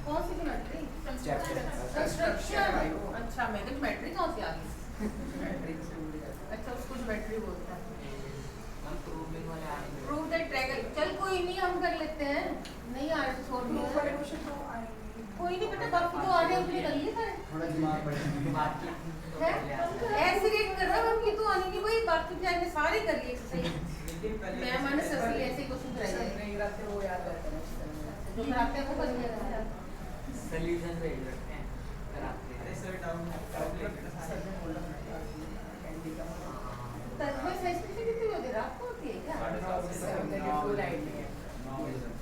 कौन सी ज्योमेट्री? Chapter. कंस्ट्रक्शन। अच्छा, मैं तो ज्योमेट्री कौन सी आ गई? अच्छा, उसको ज्योमेट्री बोलते हैं। प्रूव दैट ट्रायंगल, चल कोई नहीं, हम कर लेते हैं। नहीं आ रहा तो छोड़ दो, कोई नहीं बेटा, बाकी तो आ रहे हैं, कर लिए सारे। थोड़ा दिमाग बढ़ा है ऐसे रेट कर रहा है, बाकी तो आने की भाई, बाकी जाने सारे कर लिए एक्सरसाइज। कराते हैं वो कर लिया सॉल्यूशन भेज रखते हैं कराते हैं। तन्मय सेशन कितनी होती है? रात को होती है क्या?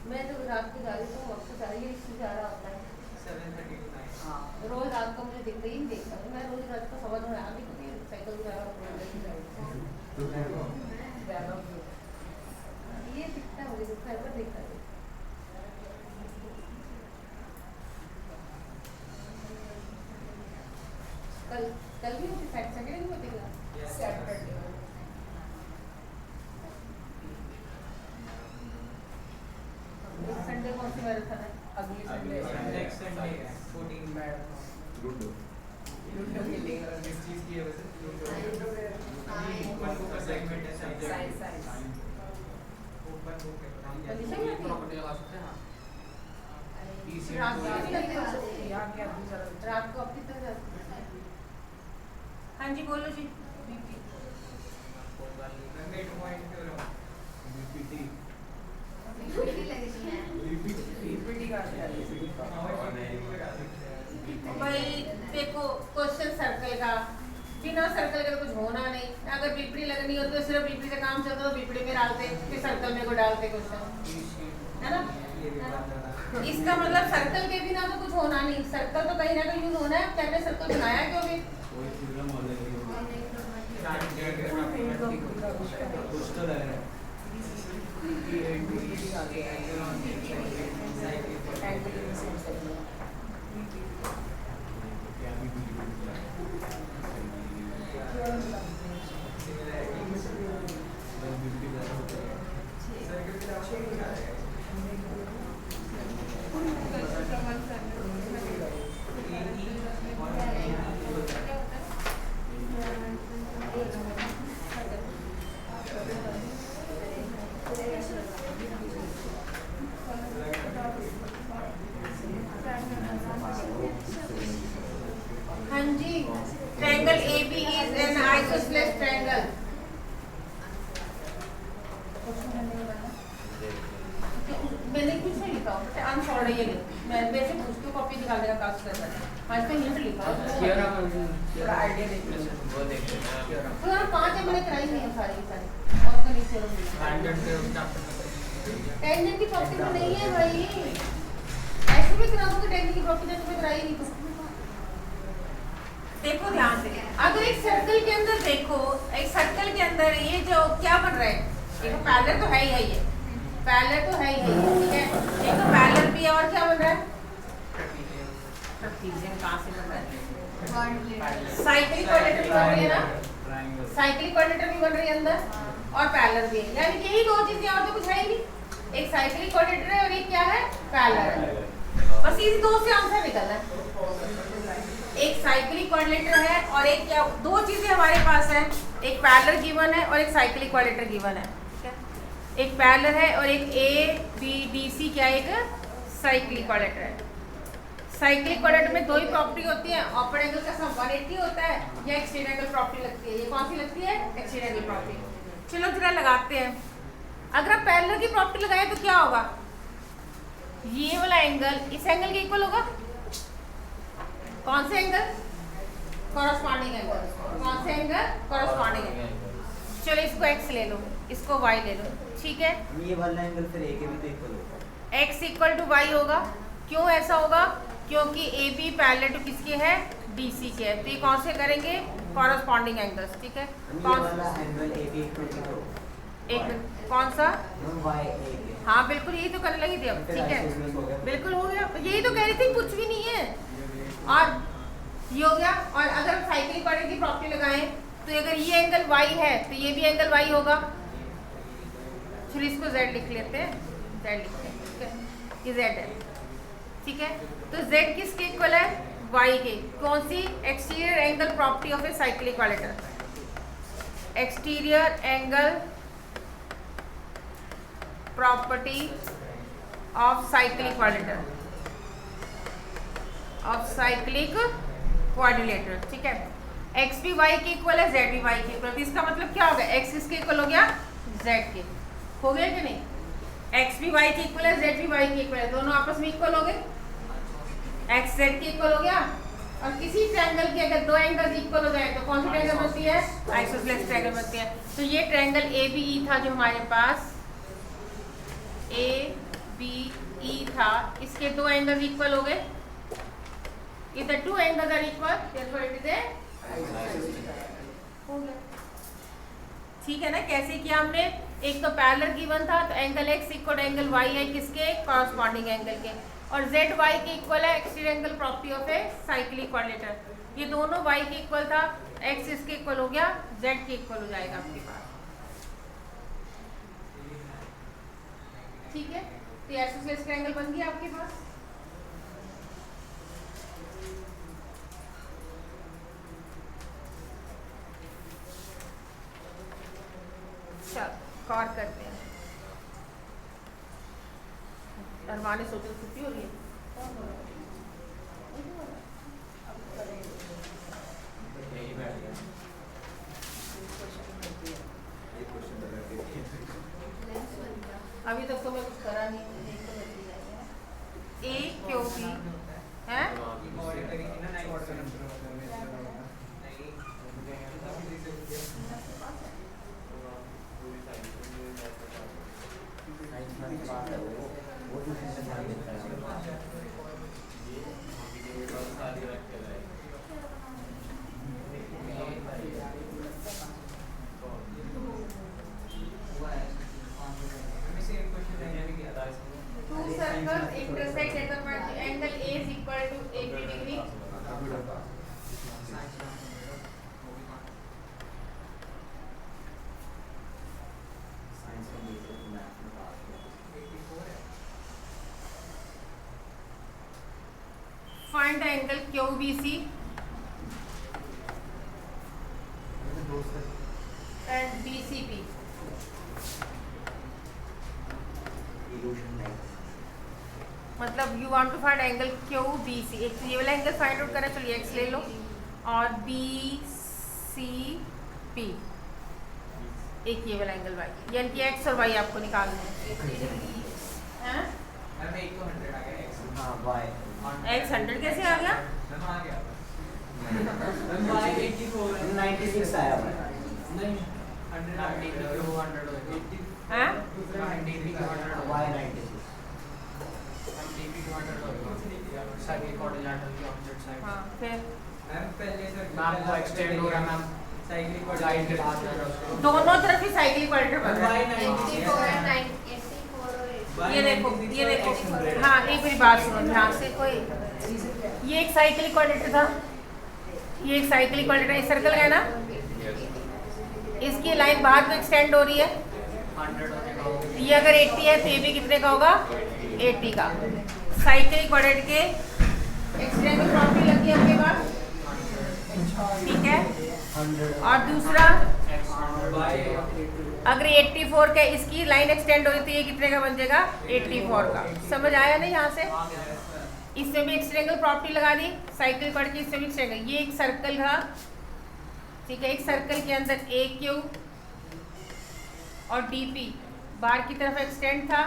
मैं तो रात को जा रही हूँ, वापस आ रही है, इससे जा रहा होता है। 7:30 to 9। रोज रात को मुझे दिखता ही नहीं देखता, मैं रोज रात को 9:15 आ गई क्योंकि साइकिल चला रहा हूँ। ये दिखता है मुझे, दिखता है पर देखता है। कल कल भी होती है, सैटरडे भी होती है सैटरडे संडे कौन सी मैराथन है? अगली Sunday next Sunday 14 marathon. Ludo ludo खेलेंगे। किस चीज की है वैसे? ओपन बुक असाइनमेंट है सब्जेक्ट। साइंस ओपन बुक है। परीक्षा में भी? प्रॉपर्टी लगा सकते हैं। रात को भी करते हो? यहाँ क्या अभी चल रहा रात को अपनी तरह जाते हैं। हाँ जी बोलो जी। मिड पॉइंट पे रहो। बीपीटी पीपीटी का भाई देखो क्वेश्चन सर्कल का, बिना सर्कल के तो कुछ होना नहीं। अगर बीपीडी लगनी हो तो सिर्फ बीपीडी से काम चलता तो बीपीडी में डालते, फिर सर्कल में को डालते क्वेश्चन, है ना? इसका मतलब सर्कल के बिना तो कुछ होना नहीं। सर्कल तो कहीं ना कहीं यूज होना है। कैमरे सर्कल बनाया क्यों भी? कोई फिल्म हो जाएगी कुछ तो लग रहा है। हाँ जी, triangle AB is an isosceles triangle। मैंने कुछ नहीं लिखा, आंसर ये लिख, मैं वैसे पूछ के कॉपी निकालने का काज कर रहा है। आज तो हिंट लिखा है। थोड़ा आइडिया देखिए। वो देखते हैं तो यार 5 है, मैंने कराई नहीं है सारी की सारी। और तो नहीं थ्योरम मिला। टेंजेंट की प्रॉपर्टी तो नहीं है भाई। ऐसे भी करा दूंगा टेंजेंट की प्रॉपर्टी, तो मैं कराई नहीं कुछ। देखो ध्यान से, अगर एक सर्कल के अंदर देखो, एक सर्कल के अंदर ये जो क्या बन रहा है, देखो पैरेलल तो है ही है, ये पैरेलल तो है ही है, ठीक है। एक तो पैरेलल भी है और क्या बन रहा है? ट्रापेजियम कहाँ से बन रहा है? साइक्लिक क्वाड्रेटर बन रही है ना, साइक्लिक क्वाड्रेटर भी बन रही है अंदर और पैरेलल भी है। यानी कि यही दो चीजें, और तो कुछ है ही नहीं। एक साइक्लिक क्वाड्रेटर है और एक क्या है? पैरेलल है। बस इसी दो से आंसर निकलना है। एक साइक्लिक क्वाड्रेटर है और एक क्या, दो चीजें हमारे पास है, एक पैरेलल गिवन है और एक साइक्लिक क्वाड्रेटर गिवन है, ठीक है। एक पैरेलल है और एक ABDC क्या है? एक साइक्लिक क्वाड्रेटर है। साइक्लिक क्वाड्रेटर में दो ही प्रॉपर्टी होती है, अपर एंगल का सम 180 होता है या एक्सटेंड एंगल प्रॉपर्टी लगती है। ये कौन सी लगती है? Extend angle property. चलो जरा लगाते हैं। अगर आप पैरेलल की प्रॉपर्टी लगाए तो क्या होगा? ये वाला एंगल इस एंगल के इक्वल होगा। कौन से एंगल? Corresponding angle. कौन से एंगल? Corresponding angle. चलो इसको x ले लो, इसको y ले लो, ठीक है। ये वाला एंगल फिर a के भी तो इक्वल होगा। x इक्वल टू y होगा। क्यों ऐसा होगा? क्योंकि AB पैरेलल टू किसके है? DC के है। तो ये कौन से करेंगे? कॉरस्पॉन्डिंग एंगल्स, ठीक है। ये कौन वाला एंगल a के इक्वल तो एक कौन सा? y a के। हाँ बिल्कुल, यही तो करने लगी थी अब, ठीक है। बिल्कुल हो गया, यही तो कह रही थी, कुछ भी नहीं है। और ये हो गया। और अगर हम साइक्लिक क्वाड्रेटर की प्रॉपर्टी लगाएं तो अगर ये एंगल y है तो ये भी एंगल y होगा। चलिए इसको z लिख लेते हैं, z लिखते हैं, ठीक है। ये z है, ठीक है। तो z किसके इक्वल है? y के। कौन सी? Exterior angle property of a cyclic quadrilateral. Exterior angle property of cyclic quadrilateral, of cyclic quadrilateral, ठीक है। x भी y के इक्वल है, z भी y के इक्वल है। इसका मतलब क्या हो गया? x किसके इक्वल हो गया? z के। हो गया कि नहीं? एक्स भी वाई के इक्वल है, जेड भी वाई के इक्वल है, दोनों आपस में इक्वल हो गए, एक्स जेड के इक्वल हो गया। और किसी ट्रायंगल के अगर दो एंगल इक्वल हो जाए तो कौन सी ट्रायंगल बनती है? आइसोसेलेस ट्रायंगल बनती है। तो ये ट्रायंगल ए बी ई था जो हमारे पास ए बी ई था, इसके दो एंगल इक्वल हो गए, if the two angles are equal therefore it is a हो गया। ठीक है ना? कैसे किया हमने? एक तो पैरेलल गिवन था तो angle X equal angle Y है किसके? कॉरस्पॉन्डिंग एंगल के, और जेड वाई के इक्वल है exterior angle property of a cyclic quadrilateral. ये दोनों वाई के इक्वल था, एक्स इसके इक्वल हो गया, जेड के इक्वल हो जाएगा आपके पास। ठीक है, तो आइसोसेलेस ट्रायंगल बन गया आपके पास। चल और करते हैं। अरमाने सोचो छुट्टी हो रही है। अभी तक तो मैं कुछ करा नहीं, ए क्यों भी है intersect at the point angle A is equal to 80 degree. Find the angle QBC and BCP. मतलब you want to find angle Q B C, एक ये वाला एंगल फाइंड आउट करना, चलिए एक्स ले लो, और बी सी पी एक ये वाला एंगल वाई, यानी कि एक्स और वाई आपको निकालना है। एक्स 100 कैसे आ गया? 96 आया दोनों तरफ ही साइक्लिक क्वाड्रेटर बन रहा है। ये देखो हाँ, एक मेरी बात सुनो ध्यान से, कोई ये एक साइक्लिक क्वाड्रेटर था, ये एक साइक्लिक क्वाड्रेटर इस सर्कल का है ना, इसकी लाइन बाहर में एक्सटेंड हो रही है, ये अगर 80 है तो ये भी कितने का होगा? 80 का। साइक्लिक क्वाड्रेटर के एक्सटेंड की प्रॉपर्टी लगी है आपके पास, ठीक है। और दूसरा अगर 84 का इसकी लाइन एक्सटेंड हो रही तो ये कितने का बन जाएगा? 84 का। समझ आया ना? यहाँ से इसमें भी एक्सटेंड एंगल प्रॉपर्टी लगा दी, साइकिल पढ़ के इसमें भी एक्सटेंड एंगल। ये एक सर्कल था, ठीक है, एक सर्कल के अंदर ए क्यू और डी पी बाहर की तरफ एक्सटेंड था,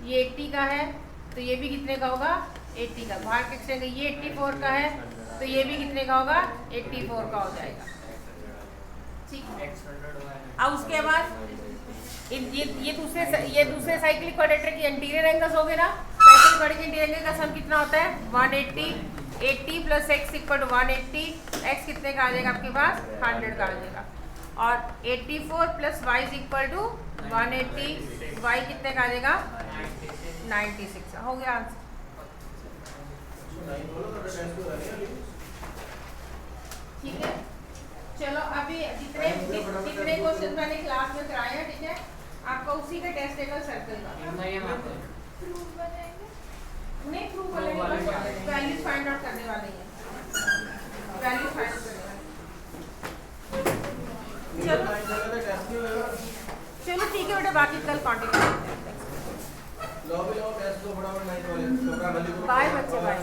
ये 80 का है तो ये भी कितने का होगा? 80 का। बाहर का एक्सटेंड ये 84 का है तो ये भी कितने का होगा? 84 का हो जाएगा, ठीक है। अब उसके बाद ये दूसरे साइक्लिक क्वाड्रेटर की इंटीरियर एंगल्स हो गए ना। साइक्लिक क्वाड्रेटर के इंटीरियर एंगल का सम कितना होता है? 180। 80 plus X equal to 180, X कितने का आ जाएगा आपके पास? 100 का आ जाएगा। और 84 plus Y is equal to 180, Y कितने का आ जाएगा? 96। हो गया आंसर। ठीक है, चलो अभी जितने क्वेश्चन मैंने क्लास में कराए हैं, ठीक है, आपका उसी का टेस्ट देगा सर्कल का। नहीं प्रूफ वाले वैल्यूज फाइंड आउट करने वाले हैं, वैल्यूज फाइंड आउट करने वाले। चलो ठीक है बेटा, बाकी कल कंटिन्यू करते हैं। बाय बच्चे, बाय।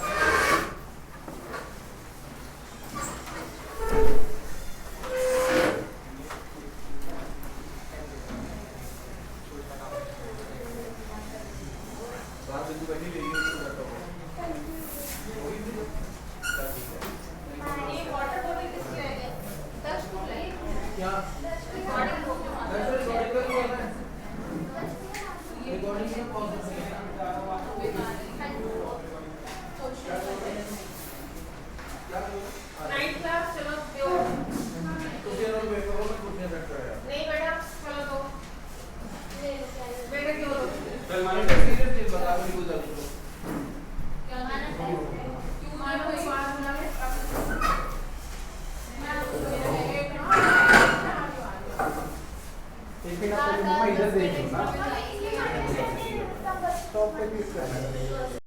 एक मिनट पहले मम्मा इधर देख लो ना, स्टॉप पे क्लिक करना है।